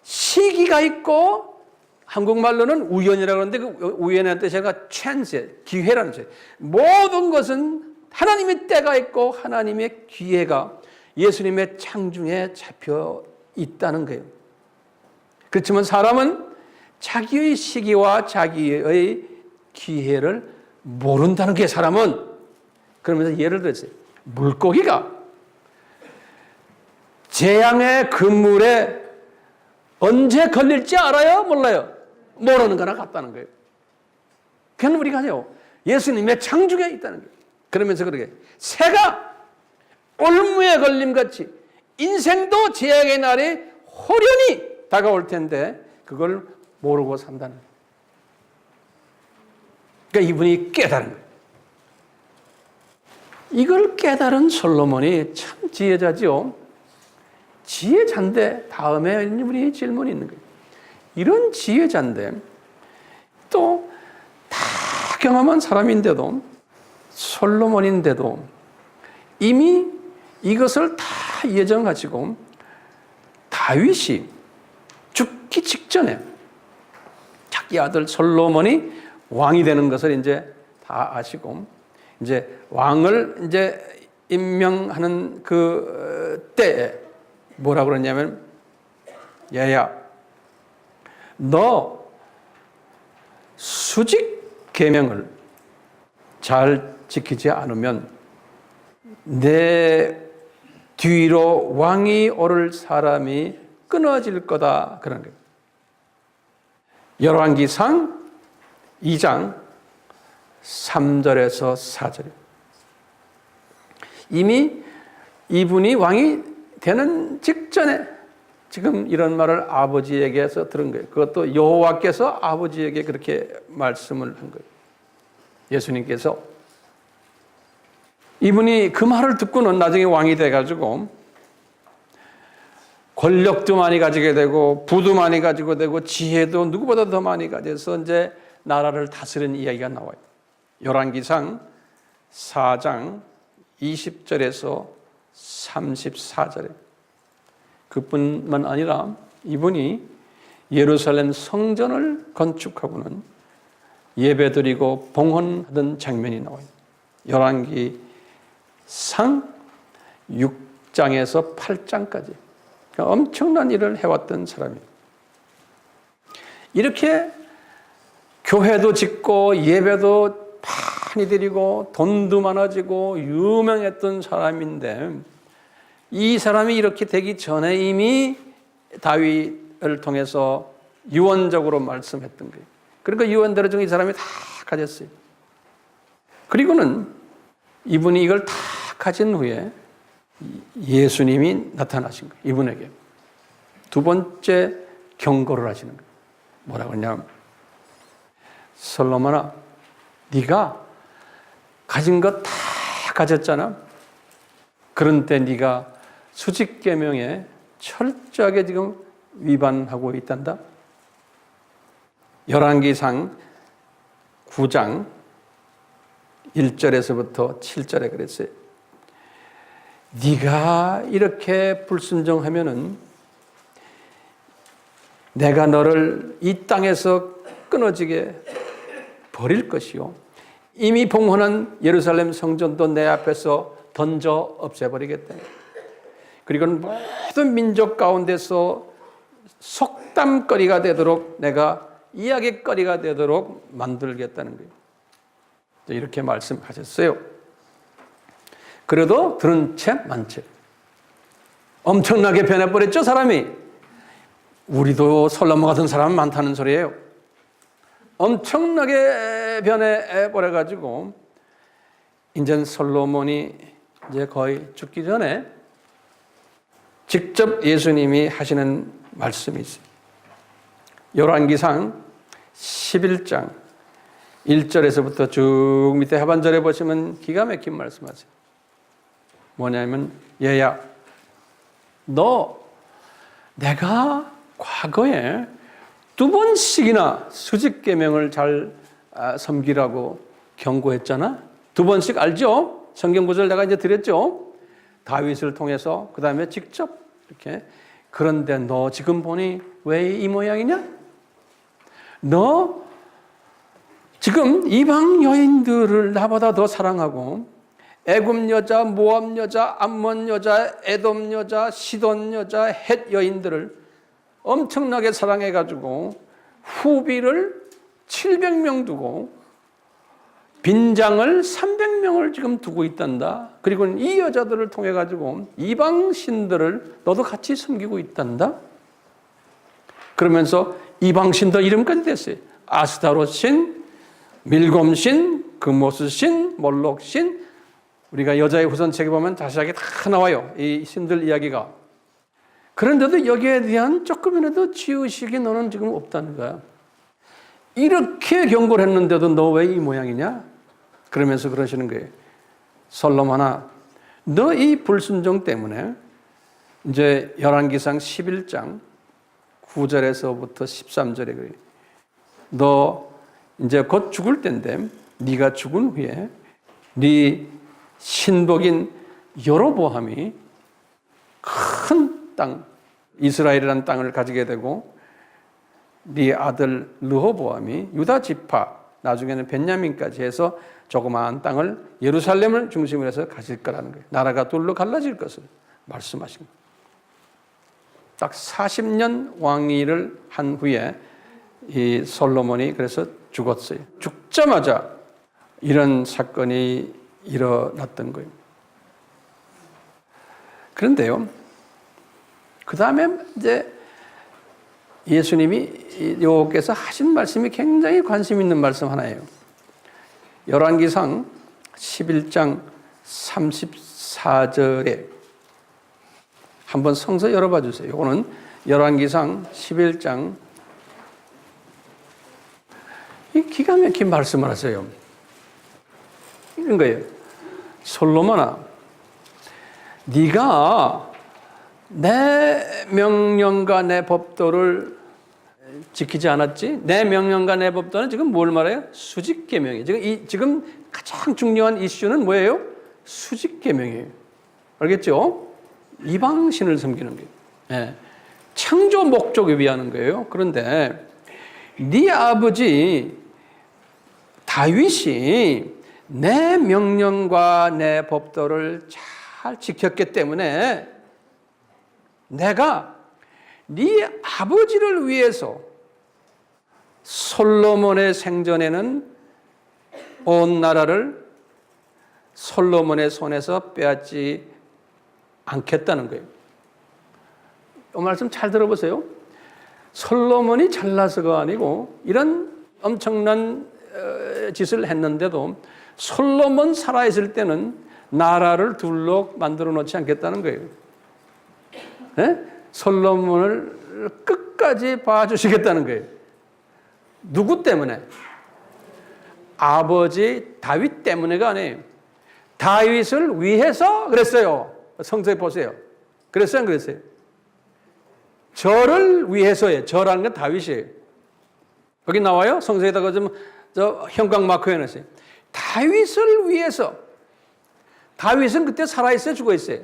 시기가 있고 한국말로는 우연이라고 하는데 그 우연의 뜻이 찬스, 기회라는 뜻이에요. 모든 것은 하나님의 때가 있고 하나님의 기회가 예수님의 창중에 잡혀 있다는 거예요. 그렇지만 사람은 자기의 시기와 자기의 기회를 모른다는 게 사람은. 그러면서 예를 들었어요. 물고기가 재앙의 그물에 언제 걸릴지 알아요? 몰라요? 모르는 거나 같다는 거예요. 그건 우리가 하죠. 예수님의 창중에 있다는 거예요. 그러면서 그러게 새가 올무에 걸림같이 인생도 재앙의 날이 호련히 다가올 텐데 그걸 모르고 산다는 거예요. 그러니까 이분이 깨달은 거예요. 이걸 깨달은 솔로몬이 참 지혜자죠. 지혜자인데 다음에 우리 질문이 있는 거예요. 이런 지혜자인데 또 다 경험한 사람인데도 솔로몬인데도 이미 이것을 다 예정하시고 다윗이 죽기 직전에 자기 아들 솔로몬이 왕이 되는 것을 이제 다 아시고 이제 왕을 이제 임명하는 그 때에 뭐라고 그러냐면 얘야 너 수직 계명을 잘 지키지 않으면 내 뒤로 왕이 오를 사람이 끊어질 거다 그런 거예요. 열왕기상 2장 3절에서 4절. 이미 이분이 왕이 되는 직전에 지금 이런 말을 아버지에게서 들은 거예요. 그것도 여호와께서 아버지에게 그렇게 말씀을 한 거예요. 예수님께서 이분이 그 말을 듣고는 나중에 왕이 돼가지고 권력도 많이 가지게 되고 부도 많이 가지고 되고 지혜도 누구보다 더 많이 가져서 이제 나라를 다스리는 이야기가 나와요. 열왕기상 4장 20절에서 34절에 그뿐만 아니라 이분이 예루살렘 성전을 건축하고는 예배드리고 봉헌하던 장면이 나와요. 열왕기상 6장에서 8장까지 그러니까 엄청난 일을 해왔던 사람이에요. 이렇게 교회도 짓고 예배도 많이 드리고 돈도 많아지고 유명했던 사람인데 이 사람이 이렇게 되기 전에 이미 다윗을 통해서 유언적으로 말씀했던 거예요. 그러니까 유언대로 이 사람이 다 가졌어요. 그리고는 이분이 이걸 다 가진 후에 예수님이 나타나신 거예요. 이분에게 두 번째 경고를 하시는 거예요. 뭐라고 하냐면 솔로몬아, 네가 가진 것 다 가졌잖아. 그런데 네가 수직계명에 철저하게 지금 위반하고 있단다. 열왕기상 9장 1절에서부터 7절에 그랬어요. 네가 이렇게 불순종하면은 내가 너를 이 땅에서 끊어지게 버릴 것이요. 이미 봉헌한 예루살렘 성전도 내 앞에서 던져 없애버리겠다. 그리고는 모든 민족 가운데서 속담거리가 되도록 내가 이야기거리가 되도록 만들겠다는 거예요. 이렇게 말씀하셨어요. 그래도 들은 채 만채. 엄청나게 변해버렸죠, 사람이. 우리도 솔로몬 같은 사람 많다는 소리예요. 엄청나게 변해버려가지고 이제 솔로몬이 이제 거의 죽기 전에 직접 예수님이 하시는 말씀이 있어요. 열왕기상 11장 1절에서부터 쭉 밑에 하반절에 보시면 기가 막힌 말씀하세요. 뭐냐면 얘야, 너 내가 과거에 2번씩이나 수직계명을 잘 섬기라고 경고했잖아. 2번씩 알죠? 성경 구절 내가 이제 드렸죠? 다윗을 통해서 그 다음에 직접 이렇게. 그런데 너 지금 보니 왜 이 모양이냐? 너 지금 이방 여인들을 나보다 더 사랑하고 애굽 여자, 모압 여자, 암몬 여자, 에돔 여자, 시돈 여자, 헷 여인들을 엄청나게 사랑해가지고 후비를 700명 두고 빈장을 300명을 지금 두고 있단다. 그리고 이 여자들을 통해 가지고 이방 신들을 너도 같이 섬기고 있단다. 그러면서 이방 신들 이름까지 됐어요. 아스타롯 신, 밀곰 신, 금모스 신, 몰록 신. 우리가 여자의 후손책에 보면 자세하게 다 나와요. 이 신들 이야기가. 그런데도 여기에 대한 조금이라도 지의식이 너는 지금 없다는 거야. 이렇게 경고를 했는데도 너 왜 이 모양이냐? 그러면서 그러시는 거예요. 솔로몬아, 너 이 불순종 때문에 이제 열왕기상 11장 9절에서부터 13절에 그래요. 너 이제 곧 죽을 텐데 네가 죽은 후에 네 신복인 여로보암이 큰 땅, 이스라엘이라는 땅을 가지게 되고 네 아들 르호보암이 유다 지파, 나중에는 벤야민까지 해서 조그마한 땅을 예루살렘을 중심으로 해서 가질 거라는 거예요. 나라가 둘로 갈라질 것을 말씀하신 거예요. 딱 40년 왕위를 한 후에 이 솔로몬이 그래서 죽었어요. 죽자마자 이런 사건이 일어났던 거예요. 그런데요, 그 다음에 이제 예수님이 여호께서 하신 말씀이 굉장히 관심 있는 말씀 하나예요. 열왕기상 11장 34절에 한번 성서 열어봐 주세요. 이거는 열왕기상 11장 이 기가 막힌 말씀을 하세요. 이런 거예요. 솔로몬아, 네가 내 명령과 내 법도를 지키지 않았지? 내 명령과 내 법도는 지금 뭘 말해요? 수직계명이에요. 지금 가장 중요한 이슈는 뭐예요? 수직계명이에요. 알겠죠? 이방신을 섬기는 거예요. 예, 창조 목적에 위하는 거예요. 그런데 네 아버지 다윗이 내 명령과 내 법도를 잘 지켰기 때문에 내가 네 아버지를 위해서 솔로몬의 생전에는 온 나라를 솔로몬의 손에서 빼앗지 않겠다는 거예요. 이 말씀 잘 들어보세요. 솔로몬이 잘나서가 아니고 이런 엄청난 짓을 했는데도 솔로몬 살아있을 때는 나라를 둘러 만들어 놓지 않겠다는 거예요. 네? 솔로몬을 끝까지 봐주시겠다는 거예요. 누구 때문에? 아버지 다윗 때문에가 아니에요. 다윗을 위해서 그랬어요. 성서에 보세요. 그랬어요, 안 그랬어요? 저를 위해서예요. 저라는 건 다윗이에요. 거기 나와요. 성서에다가 좀 형광 마크 해놨어요. 다윗을 위해서. 다윗은 그때 살아있어요, 죽어있어요?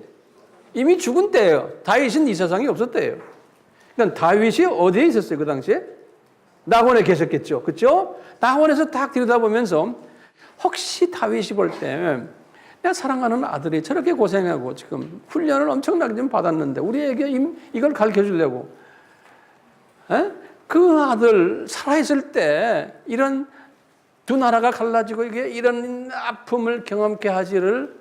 이미 죽은 때예요. 다윗은 이 세상에 없었대요. 그러니까 다윗이 어디에 있었어요, 그 당시에? 낙원에 계셨겠죠. 그렇죠? 낙원에서 딱 들여다보면서 혹시 다윗이 볼 때 내가 사랑하는 아들이 저렇게 고생하고 지금 훈련을 엄청나게 좀 받았는데 우리에게 이걸 가르쳐 주려고 그 아들 살아있을 때 이런 두 나라가 갈라지고 이런 아픔을 경험케 하지를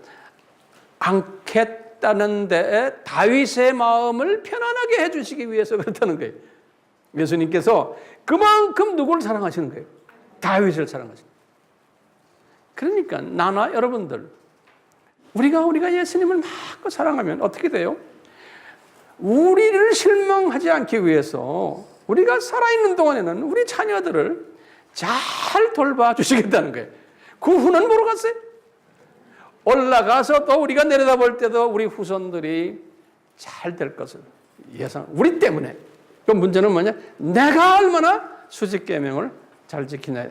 않겠다는데 다윗의 마음을 편안하게 해주시기 위해서 그렇다는 거예요. 예수님께서 그만큼 누구를 사랑하시는 거예요? 다윗을 사랑하시는 거예요. 그러니까 나나 여러분들 우리가 예수님을 마음껏 사랑하면 어떻게 돼요? 우리를 실망하지 않기 위해서 우리가 살아있는 동안에는 우리 자녀들을 잘 돌봐주시겠다는 거예요. 그 후는 뭐로 갔어요? 올라가서 또 우리가 내려다볼 때도 우리 후손들이 잘 될 것을 예상. 우리 때문에. 그 문제는 뭐냐? 내가 얼마나 수직계명을 잘 지키냐.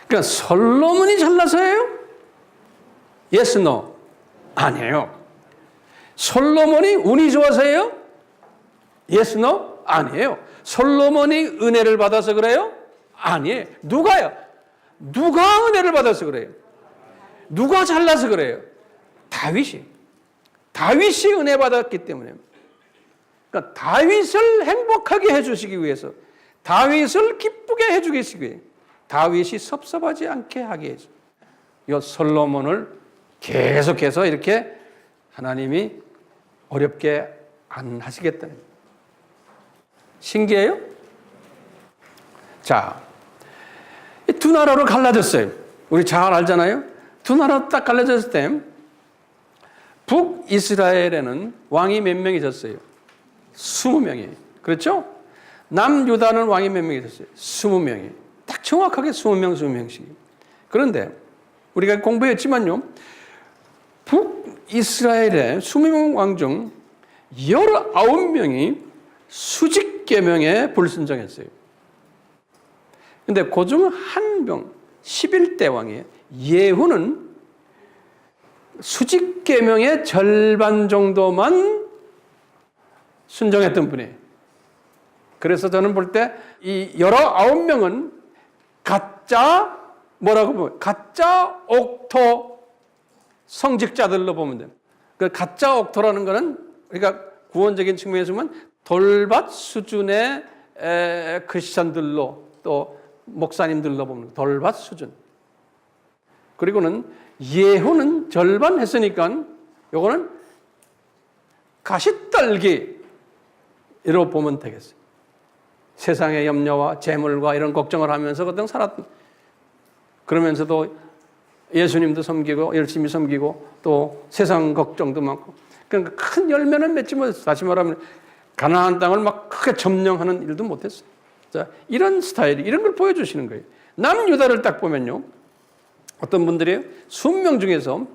그러니까 솔로몬이 잘나서예요? Yes, no. 아니에요. 솔로몬이 운이 좋아서예요? Yes, no. 아니에요. 솔로몬이 은혜를 받아서 그래요? 아니에요. 누가요? 누가 은혜를 받아서 그래요? 누가 잘나서 그래요? 다윗이. 다윗이 은혜 받았기 때문에. 그러니까 다윗을 행복하게 해주시기 위해서, 다윗을 기쁘게 해주기 위해, 다윗이 섭섭하지 않게 하기 위해서, 이 솔로몬을 계속해서 이렇게 하나님이 어렵게 안 하시겠다는 거예요. 신기해요? 자, 두 나라로 갈라졌어요. 우리 잘 알잖아요. 두 나라 딱 갈라졌을 때 북이스라엘에는 왕이 몇 명이 있었어요? 20명이. 그렇죠? 남유다는 왕이 몇 명이 있었어요? 20명이. 딱 정확하게 20명, 20명씩. 그런데 우리가 공부했지만요. 북이스라엘의 20명 왕 중 19명이 수직계명에 불순종했어요. 근데 그중 한 명, 11대 왕이에요. 예후는 수직계명의 절반 정도만 순종했던 분이에요. 그래서 저는 볼 때 이 19명은 가짜 뭐라고 보면 가짜 옥토 성직자들로 보면 돼요. 그 가짜 옥토라는 거는 그러니까 구원적인 측면에서 보면 돌밭 수준의 크리스천들로 또 목사님들로 보면 돌밭 수준. 그리고는 예후는 절반 했으니까 요거는 가시떨기로 보면 되겠어요. 세상의 염려와 재물과 이런 걱정을 하면서 그동 살았던, 그러면서도 예수님도 섬기고 열심히 섬기고 또 세상 걱정도 많고, 그러니까 큰 열매는 맺지 못했어요. 다시 말하면 가나안 땅을 막 크게 점령하는 일도 못했어요. 자, 이런 스타일이 이런 걸 보여주시는 거예요. 남유다를 딱 보면요, 어떤 분들이요, 20명 중에서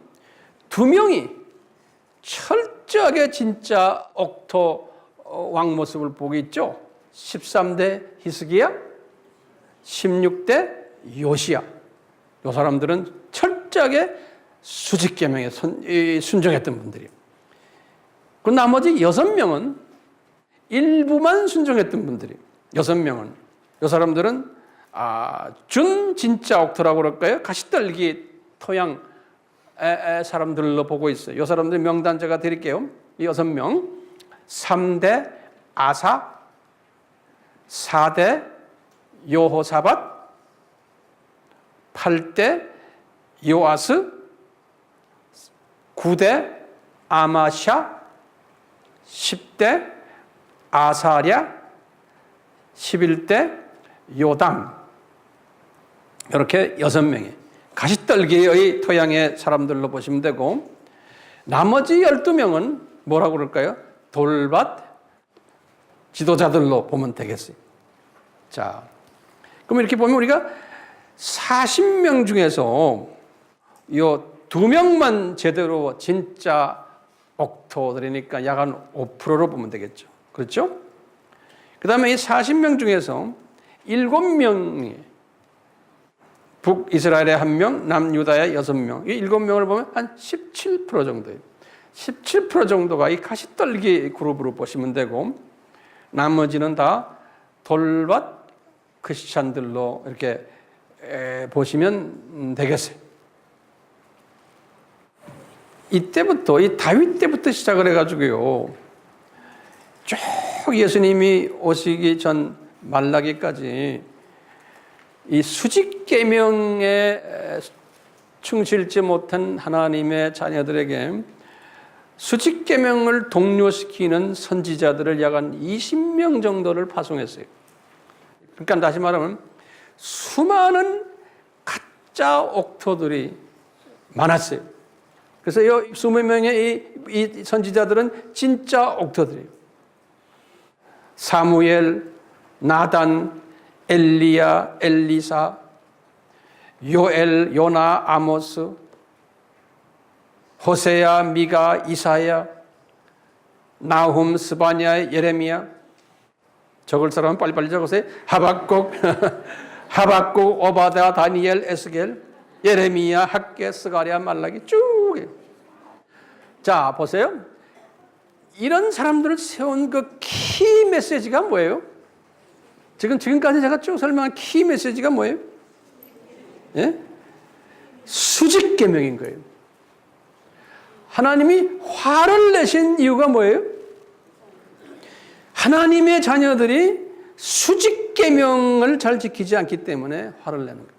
2명이 철저하게 진짜 옥토 왕 모습을 보고 있죠. 13대 히스기야, 16대 요시야. 이 사람들은 철저하게 수직계명에 순종했던 분들이에요. 그 나머지 6명은 일부만 순종했던 분들이 6명은 이 사람들은 준 진짜 옥토라고 그럴까요? 가시떨기 토양 사람들로 보고 있어요. 이 사람들 명단 제가 드릴게요. 이 6명 3대 아사, 4대 여호사밧, 8대 요아스, 9대 아마샤, 10대 아사랴, 11대 요담. 이렇게 6명이 가시떨기의 토양의 사람들로 보시면 되고, 나머지 12명은 뭐라고 그럴까요? 돌밭 지도자들로 보면 되겠어요. 자, 그럼 이렇게 보면 우리가 40명 중에서 이 2명만 제대로 진짜 옥토들이니까 약 한 5%로 보면 되겠죠. 그렇죠? 그 다음에 이 40명 중에서 7명이 북이스라엘에 1명, 남유다에 6명, 이 7명을 보면 한 17% 정도예요. 17% 정도가 이 가시떨기 그룹으로 보시면 되고, 나머지는 다 돌밭 크리스찬들로 이렇게 보시면 되겠어요. 이때부터, 이 다윗 때부터 시작을 해가지고요, 쭉 예수님이 오시기 전 말라기까지 이 수직 계명에 충실지 못한 하나님의 자녀들에게 수직 계명을 독려시키는 선지자들을 약 한 20명 정도를 파송했어요. 그러니까 다시 말하면 수많은 가짜 옥토들이 많았어요. 그래서 이 20명의 이 선지자들은 진짜 옥토들이에요. 사무엘, 나단, 엘리야, 엘리사, 요엘, 요나, 아모스, 호세야, 미가, 이사야, 나훔, 스바냐, 예레미야. 적을 사람은 빨리빨리 적으세요. 하박국, 하박국, 오바다, 다니엘, 에스겔, 예레미야, 학개, 스가랴, 말라기 쭉. 자, 보세요. 이런 사람들을 세운 그 키 메시지가 뭐예요? 지금까지 제가 쭉 설명한 키 메시지가 뭐예요? 예? 수직 계명인 거예요. 하나님이 화를 내신 이유가 뭐예요? 하나님의 자녀들이 수직 계명을 잘 지키지 않기 때문에 화를 내는 거예요.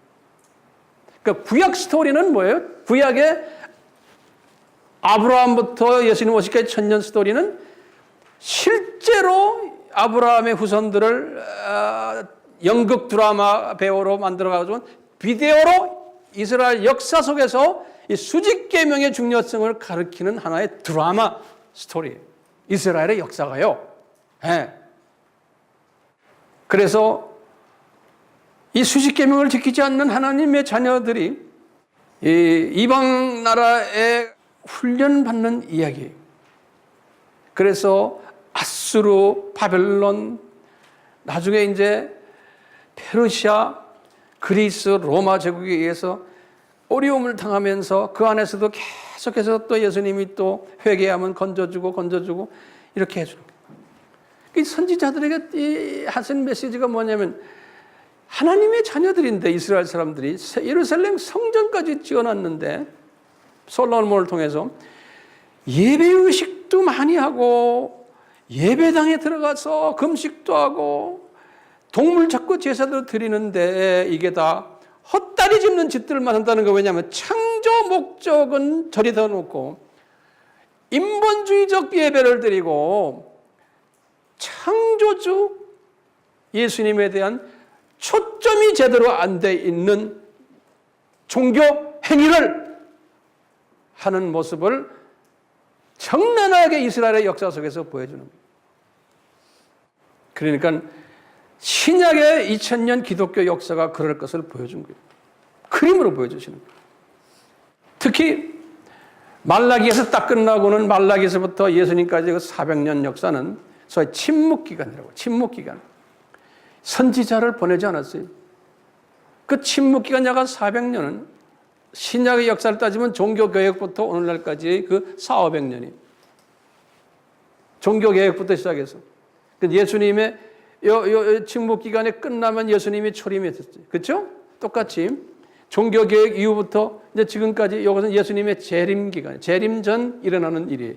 그러니까 구약 스토리는 뭐예요? 구약의 아브라함부터 예수님 오시기까지 천년 스토리는 실제로 아브라함의 후손들을 연극 드라마 배우로 만들어가지고 비디오로 이스라엘 역사 속에서 이 수직 계명의 중요성을 가리키는 하나의 드라마 스토리예요. 이스라엘의 역사가요. 네. 그래서 이 수직 계명을 지키지 않는 하나님의 자녀들이 이 이방 나라에 훈련받는 이야기예요. 그래서 아수르, 바벨론, 나중에 이제 페르시아, 그리스, 로마 제국에 의해서 어려움을 당하면서 그 안에서도 계속해서 또 예수님이 또 회개하면 건져주고 이렇게 해주는 거예요. 이 선지자들에게 하신 메시지가 뭐냐면 하나님의 자녀들인데 이스라엘 사람들이 예루살렘 성전까지 지어놨는데 솔로몬을 통해서 예배의식도 많이 하고 예배당에 들어가서 금식도 하고 동물 잡고 제사도 드리는데 이게 다 헛다리 짚는 짓들만 한다는 거. 왜냐하면 창조 목적은 저리다 놓고 인본주의적 예배를 드리고 창조주 예수님에 대한 초점이 제대로 안 돼 있는 종교 행위를 하는 모습을 정난하게 이스라엘의 역사 속에서 보여주는 거예요. 그러니까 신약의 2000년 기독교 역사가 그럴 것을 보여준 거예요. 그림으로 보여주시는 거예요. 특히 말라기에서 딱 끝나고는 말라기에서부터 예수님까지 그 400년 역사는 소위 침묵기간이라고. 침묵기간. 선지자를 보내지 않았어요. 그 침묵기간 약 400년은 신약의 역사를 따지면 종교개혁부터 오늘날까지의 그 400~500년이. 종교개혁부터 시작해서. 예수님의 침묵 기간에 끝나면 예수님이 초림했었지. 그렇죠? 똑같이 종교개혁 이후부터 이제 지금까지 이것은 예수님의 재림 기간, 재림 전 일어나는 일이에요.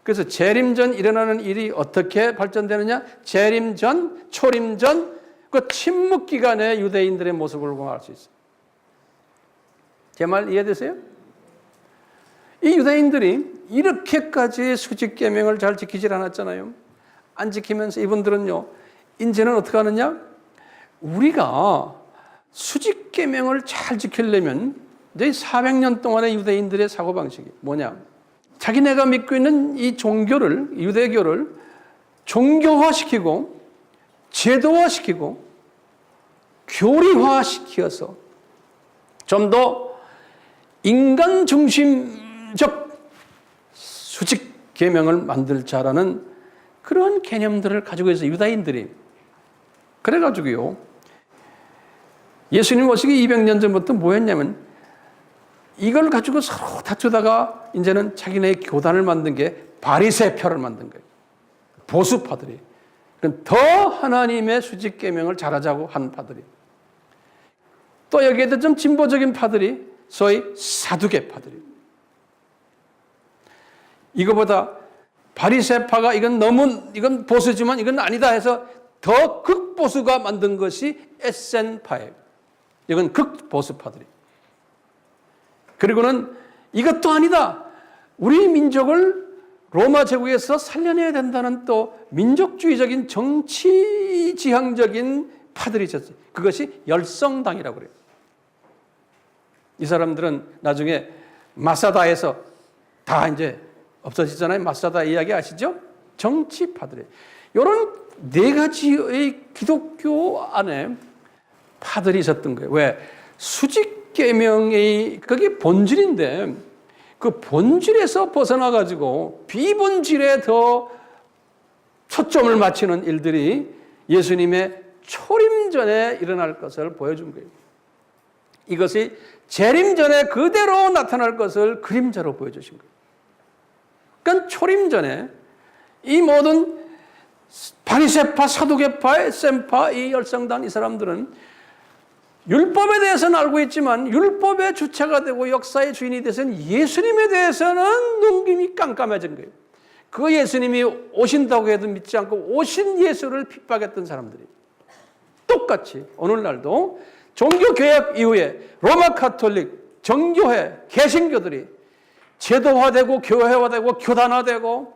그래서 재림 전 일어나는 일이 어떻게 발전되느냐? 재림 전, 초림 전, 그 침묵 기간에 유대인들의 모습을 보면 알 수 있어요. 제 말 이해되세요? 이 유대인들이 이렇게까지 수직 계명을 잘 지키질 않았잖아요. 안 지키면서 이분들은요, 이제는 어떻게 하느냐? 우리가 수직 계명을 잘 지키려면 이제 400년 동안의 유대인들의 사고방식이 뭐냐? 자기네가 믿고 있는 이 종교를, 유대교를 종교화시키고 제도화시키고 교리화시켜서 좀 더 인간 중심적 수직 계명을 만들자라는 그런 개념들을 가지고 있어요, 유다인들이. 그래가지고요, 예수님 오시기 200년 전부터 뭐 했냐면 이걸 가지고 서로 다투다가 이제는 자기네의 교단을 만든 게 바리새파를 만든 거예요. 보수파들이. 더 하나님의 수직 계명을 잘하자고 한 파들이. 또 여기에도 좀 진보적인 파들이 소위 사두개파들이. 이거보다 바리새파가 이건 보수지만 이건 아니다 해서 더 극보수가 만든 것이 에센파예요. 이건 극보수파들이. 그리고는 이것도 아니다. 우리 민족을 로마 제국에서 살려내야 된다는 또 민족주의적인 정치 지향적인 파들이 있었어요. 그것이 열성당이라고 그래요. 이 사람들은 나중에 마사다에서 다 이제 없어지잖아요. 마사다 이야기 아시죠? 정치파들이에요. 이런 네 가지의 기독교 안에 파들이 있었던 거예요. 왜? 수직계명의 그게 본질인데 그 본질에서 벗어나가지고 비본질에 더 초점을 맞추는 일들이 예수님의 초림 전에 일어날 것을 보여준 거예요. 이것이 재림 전에 그대로 나타날 것을 그림자로 보여주신 거예요. 그러니까 초림 전에 이 모든 바리새파, 사두개파, 에센파, 이 열성당 이 사람들은 율법에 대해서는 알고 있지만 율법의 주체가 되고 역사의 주인이 돼서는 예수님에 대해서는 눈금이 깜깜해진 거예요. 그 예수님이 오신다고 해도 믿지 않고 오신 예수를 핍박했던 사람들이 똑같이 오늘날도 종교개혁 이후에 로마 카톨릭, 정교회, 개신교들이 제도화되고 교회화되고 교단화되고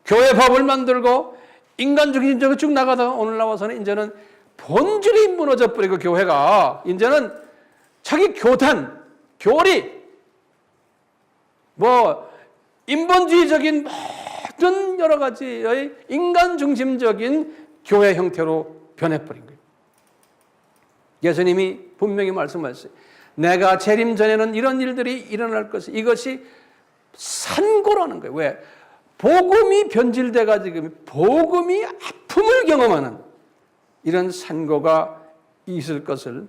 교회 법을 만들고 인간중심적으로 쭉 나가다가 오늘 나와서는 이제는 본질이 무너져 버리고 교회가 이제는 자기 교단, 교리, 인본주의적인 모든 여러 가지의 인간중심적인 교회 형태로 변해버린 거예요. 예수님이 분명히 말씀하셨어요. 내가 재림 전에는 이런 일들이 일어날 것이 이것이 산고라는 거예요. 왜? 복음이 변질돼가지고 복음이 아픔을 경험하는 이런 산고가 있을 것을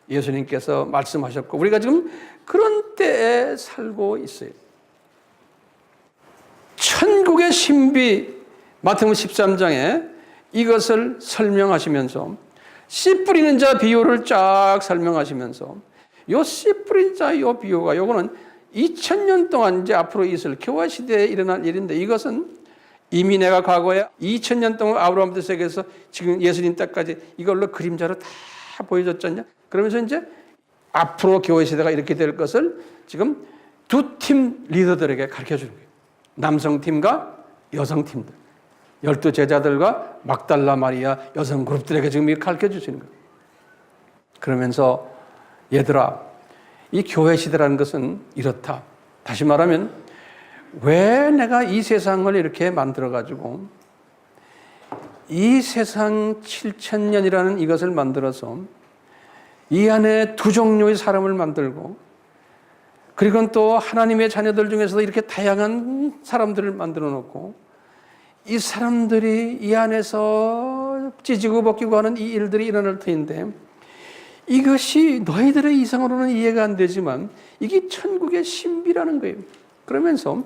예수님께서 말씀하셨고 우리가 지금 그런 때에 살고 있어요. 천국의 신비 마태복음 13장에 이것을 설명하시면서 씨 뿌리는 자 비유를 쫙 설명하시면서 요 씨 뿌린 자 요 비유가 요거는 2000년 동안 이제 앞으로 있을 교회 시대에 일어날 일인데 이것은 이미 내가 과거에 2000년 동안 아브라함부터 시작해서 지금 예수님 때까지 이걸로 그림자로 다 보여줬잖냐. 그러면서 이제 앞으로 교회 시대가 이렇게 될 것을 지금 두 팀 리더들에게 가르쳐 주는 거예요. 남성팀과 여성팀들. 12제자들과 막달라 마리아 여성 그룹들에게 지금 이렇게 가르쳐 주시는 거예요. 그러면서 얘들아, 이 교회 시대라는 것은 이렇다. 다시 말하면 왜 내가 이 세상을 이렇게 만들어가지고 이 세상 7000년이라는 이것을 만들어서 이 안에 두 종류의 사람을 만들고 그리고 또 하나님의 자녀들 중에서도 이렇게 다양한 사람들을 만들어 놓고 이 사람들이 이 안에서 찢고 벗기고 하는 이 일들이 일어날 터인데 이것이 너희들의 이성으로는 이해가 안 되지만 이게 천국의 신비라는 거예요. 그러면서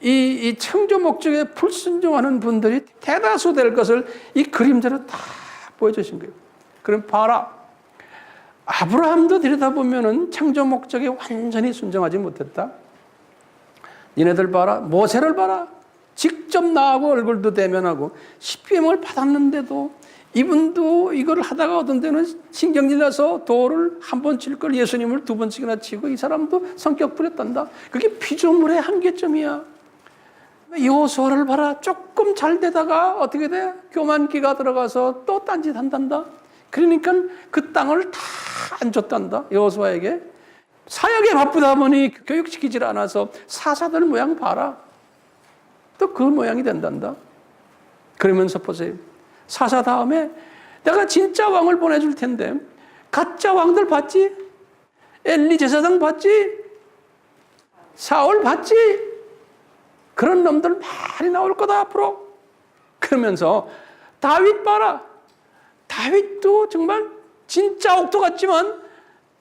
이 창조 목적에 불순종하는 분들이 대다수 될 것을 이 그림자로 다 보여주신 거예요. 그럼 봐라. 아브라함도 들여다보면은 창조 목적에 완전히 순종하지 못했다. 니네들 봐라. 모세를 봐라. 직접 나하고 얼굴도 대면하고 십계명을 받았는데도 이분도 이걸 하다가 어떤 때는 신경질 나서 돌을 한 번 칠 걸 예수님을 두 번씩이나 치고 이 사람도 성격 부렸단다. 그게 피조물의 한계점이야. 여호수아를 봐라. 조금 잘 되다가 어떻게 돼? 교만기가 들어가서 또 딴짓 한단다. 그러니까 그 땅을 다 안 줬단다. 여호수아에게. 사역에 바쁘다 보니 교육시키질 않아서 사사들 모양 봐라. 또 그 모양이 된단다. 그러면서 보세요. 사사 다음에 내가 진짜 왕을 보내줄 텐데 가짜 왕들 봤지? 엘리 제사장 봤지? 사울 봤지? 그런 놈들 많이 나올 거다 앞으로. 그러면서 다윗 봐라. 다윗도 정말 진짜 옥토 같지만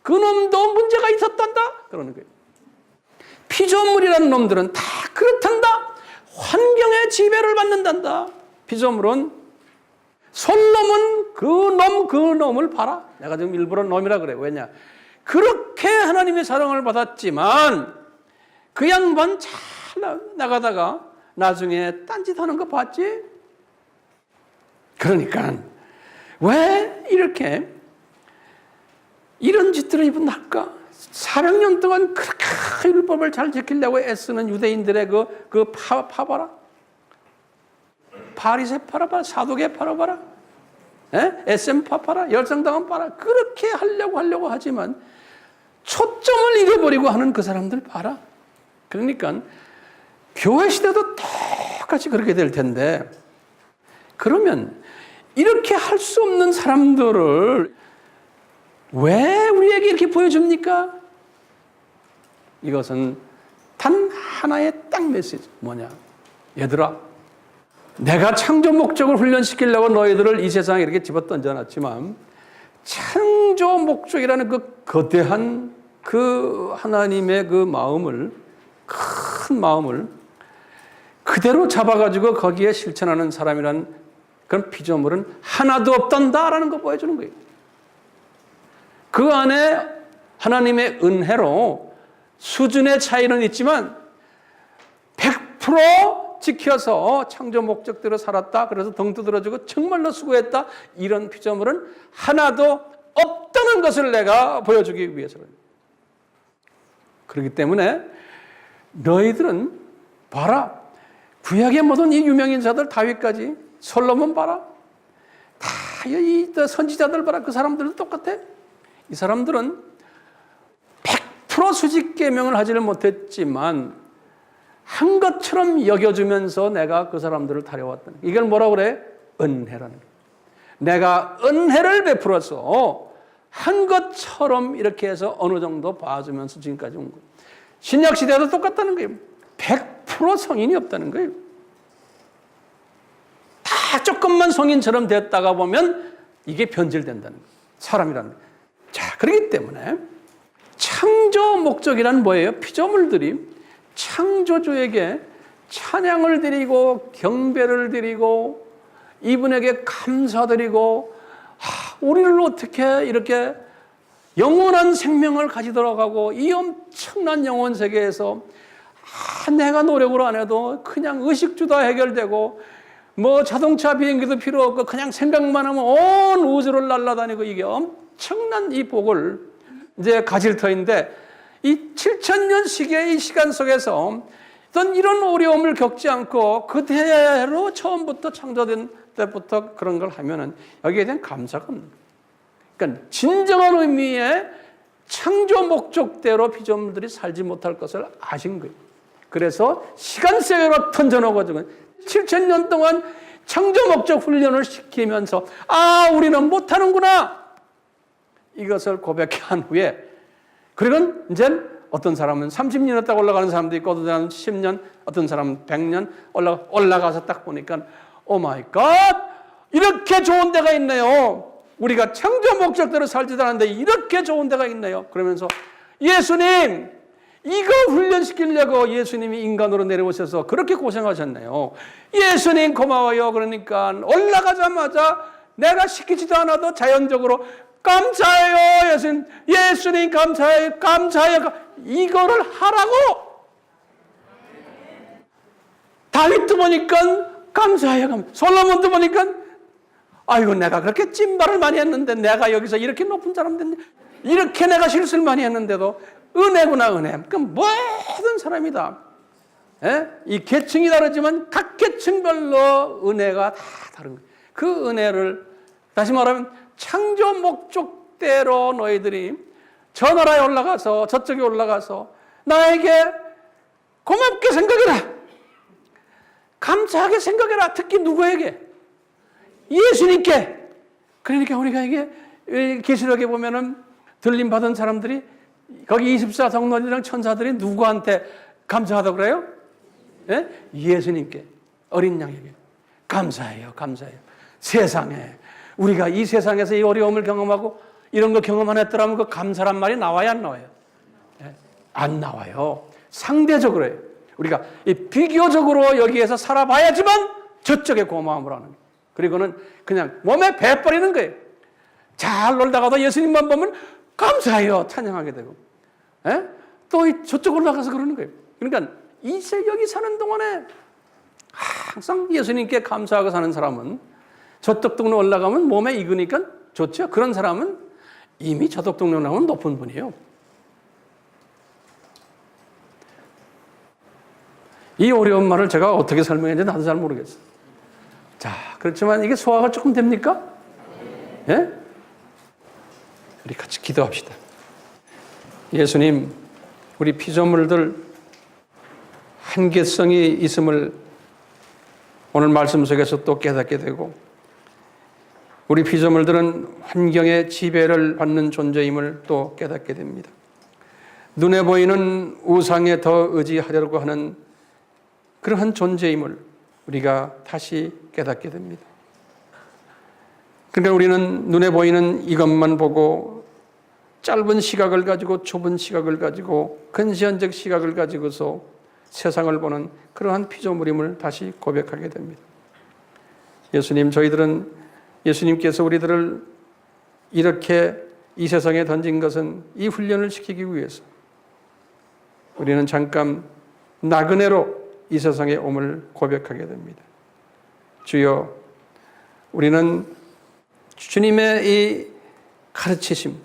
그 놈도 문제가 있었단다. 그러는 거예요. 피조물이라는 놈들은 다 그렇단다. 환경의 지배를 받는단다. 피조물은 솔로몬 그 놈을 봐라. 내가 지금 일부러 놈이라 그래. 왜냐? 그렇게 하나님의 사랑을 받았지만 그 양반 잘 나가다가 나중에 딴짓하는 거 봤지? 그러니까 왜 이렇게 이런 짓들을 이분 할까? 400년 동안 그렇게 율법을 잘 지키려고 애쓰는 유대인들의 그 파봐라. 바리새 팔아봐라. 사도계 팔아봐라. SM 파봐라. 열성당원 봐라. 그렇게 하려고 하지만 초점을 잃어버리고 하는 그 사람들 봐라. 그러니까 교회 시대도 똑같이 그렇게 될 텐데 그러면 이렇게 할 수 없는 사람들을 왜 우리에게 이렇게 보여줍니까? 이것은 단 하나의 딱 메시지. 뭐냐? 얘들아, 내가 창조 목적을 훈련시키려고 너희들을 이 세상에 이렇게 집어던져놨지만 창조 목적이라는 그 거대한 그 하나님의 그 마음을, 큰 마음을 그대로 잡아가지고 거기에 실천하는 사람이란 그런 피조물은 하나도 없단다라는 거 보여주는 거예요. 그 안에 하나님의 은혜로 수준의 차이는 있지만 100% 지켜서 창조 목적대로 살았다. 그래서 등 두드러지고 정말로 수고했다. 이런 피조물은 하나도 없다는 것을 내가 보여주기 위해서는. 그렇기 때문에 너희들은 봐라. 구약의 모든 이 유명인사들 다윗까지 솔로몬 봐라. 다 이 선지자들 봐라. 그 사람들도 똑같아. 이 사람들은 100% 수직 계명을 하지를 못했지만 한 것처럼 여겨주면서 내가 그 사람들을 다려왔다는 거예요. 이걸 뭐라고 그래? 은혜라는 거예요. 내가 은혜를 베풀어서 한 것처럼 이렇게 해서 어느 정도 봐주면서 지금까지 온 거예요. 신약 시대도 똑같다는 거예요. 100% 성인이 없다는 거예요. 다 조금만 성인처럼 됐다가 보면 이게 변질된다는 거예요. 사람이라는 거예요. 자, 그렇기 때문에 창조 목적이란 뭐예요? 피조물들이 창조주에게 찬양을 드리고 경배를 드리고 이분에게 감사드리고 우리를 어떻게 이렇게 영원한 생명을 가지도록 하고 이 엄청난 영원 세계에서 내가 노력을 안 해도 그냥 의식주도 해결되고 뭐 자동차 비행기도 필요 없고 그냥 생각만 하면 온 우주를 날아다니고 이게 엄청난 이 복을 이제 가질 터인데 이 7,000년 시계의 이 시간 속에서 어떤 이런 어려움을 겪지 않고 그대로 처음부터 창조된 때부터 그런 걸 하면은 여기에 대한 감사가 없는 거예요. 그러니까 진정한 의미의 창조 목적대로 피조물들이 살지 못할 것을 아신 거예요. 그래서 시간세계로 던져놓아가지고 7,000년 동안 창조 목적 훈련을 시키면서 우리는 못하는구나 이것을 고백한 후에 그리고 이제 어떤 사람은 30년 했다고 올라가는 사람도 있고 어떤 사람은 10년 어떤 사람은 100년 올라가서 딱 보니까 오 마이 갓 이렇게 좋은 데가 있네요. 우리가 창조 목적대로 살지도 않았는데 이렇게 좋은 데가 있네요. 그러면서 예수님 이거 훈련시키려고 예수님이 인간으로 내려오셔서 그렇게 고생하셨네요. 예수님 고마워요. 그러니까 올라가자마자 내가 시키지도 않아도 자연적으로 감사해요. 예수님 감사해요. 감사해요. 이거를 하라고. 다윗도 보니까 감사해요. 솔로몬도 보니까 아이고 내가 그렇게 찐발을 많이 했는데 내가 여기서 이렇게 높은 사람 됐네. 이렇게 내가 실수를 많이 했는데도 은혜구나 은혜. 그 모든 사람이다. 이 계층이 다르지만 각 계층별로 은혜가 다 다른 거예요. 그 은혜를 다시 말하면 창조 목적대로 너희들이 저 나라에 올라가서 저쪽에 올라가서 나에게 고맙게 생각해라. 감사하게 생각해라. 특히 누구에게? 예수님께. 그러니까 우리가 이게 계시록에 보면은 들림 받은 사람들이 거기 24성도들이랑 천사들이 누구한테 감사하다고 그래요? 예? 예수님께, 어린 양에게. 감사해요. 감사해요. 세상에 우리가 이 세상에서 이 어려움을 경험하고 이런 거 경험 안 했더라면 그 감사란 말이 나와야 안 나와요? 예? 안 나와요. 상대적으로 해요. 우리가 이 비교적으로 여기에서 살아봐야지만 저쪽에 고마움을 하는 거예요. 그리고는 그냥 몸에 배버리는 거예요. 잘 놀다가도 예수님만 보면 감사해요. 찬양하게 되고. 예? 또 저쪽 올라가서 그러는 거예요. 그러니까 여기 사는 동안에 항상 예수님께 감사하고 사는 사람은 저쪽 동네 올라가면 몸에 익으니까 좋죠. 그런 사람은 이미 저쪽 동네 올라가면 높은 분이에요. 이 어려운 말을 제가 어떻게 설명했는지 나도 잘 모르겠어요. 자, 그렇지만 이게 소화가 조금 됩니까? 예? 우리 같이 기도합시다. 예수님, 우리 피조물들 한계성이 있음을 오늘 말씀 속에서 또 깨닫게 되고, 우리 피조물들은 환경의 지배를 받는 존재임을 또 깨닫게 됩니다. 눈에 보이는 우상에 더 의지하려고 하는 그러한 존재임을 우리가 다시 깨닫게 됩니다. 그러니까 우리는 눈에 보이는 이것만 보고 짧은 시각을 가지고 좁은 시각을 가지고 근시안적 시각을 가지고서 세상을 보는 그러한 피조물임을 다시 고백하게 됩니다. 예수님, 저희들은 예수님께서 우리들을 이렇게 이 세상에 던진 것은 이 훈련을 시키기 위해서 우리는 잠깐 나그네로 이 세상에 옴을 고백하게 됩니다. 주여, 우리는 주님의 이 가르치심,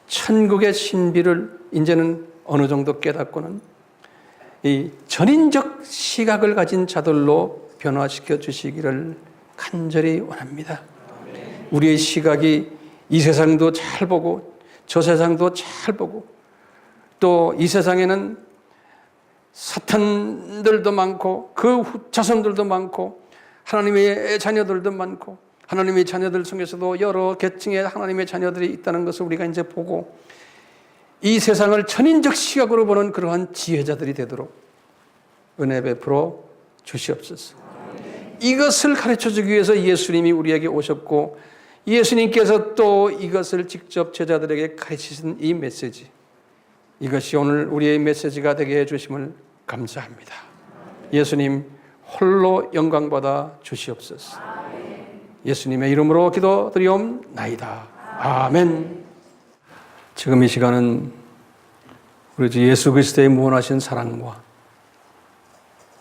천국의 신비를 이제는 어느 정도 깨닫고는 이 전인적 시각을 가진 자들로 변화시켜 주시기를 간절히 원합니다. 우리의 시각이 이 세상도 잘 보고 저 세상도 잘 보고 또 이 세상에는 사탄들도 많고 그 자손들도 많고 하나님의 자녀들도 많고 하나님의 자녀들 중에서도 여러 계층의 하나님의 자녀들이 있다는 것을 우리가 이제 보고 이 세상을 천인적 시각으로 보는 그러한 지혜자들이 되도록 은혜 베풀어 주시옵소서. 이것을 가르쳐주기 위해서 예수님이 우리에게 오셨고 예수님께서 또 이것을 직접 제자들에게 가르치신 이 메시지, 이것이 오늘 우리의 메시지가 되게 해주심을 감사합니다. 예수님 홀로 영광받아 주시옵소서. 예수님의 이름으로 기도드리옵나이다. 아멘. 지금 이 시간은 우리 주 예수 그리스도의 무한하신 사랑과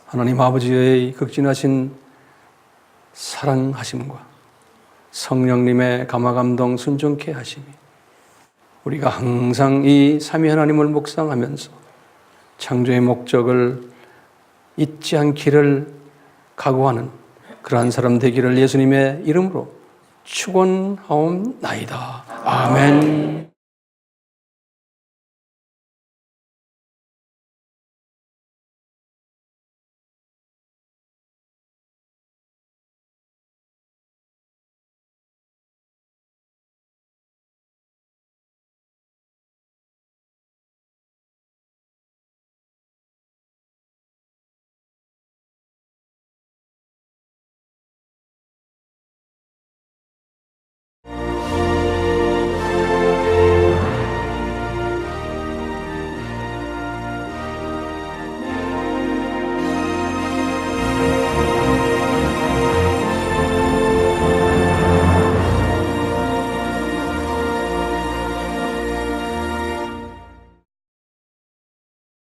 하나님 아버지의 극진하신 사랑하심과 성령님의 감화감동 순종케 하심이 우리가 항상 이 삼위 하나님을 묵상하면서 창조의 목적을 잊지 않기를 각오하는 그러한 사람 되기를 예수님의 이름으로 축원하옵나이다. 아멘.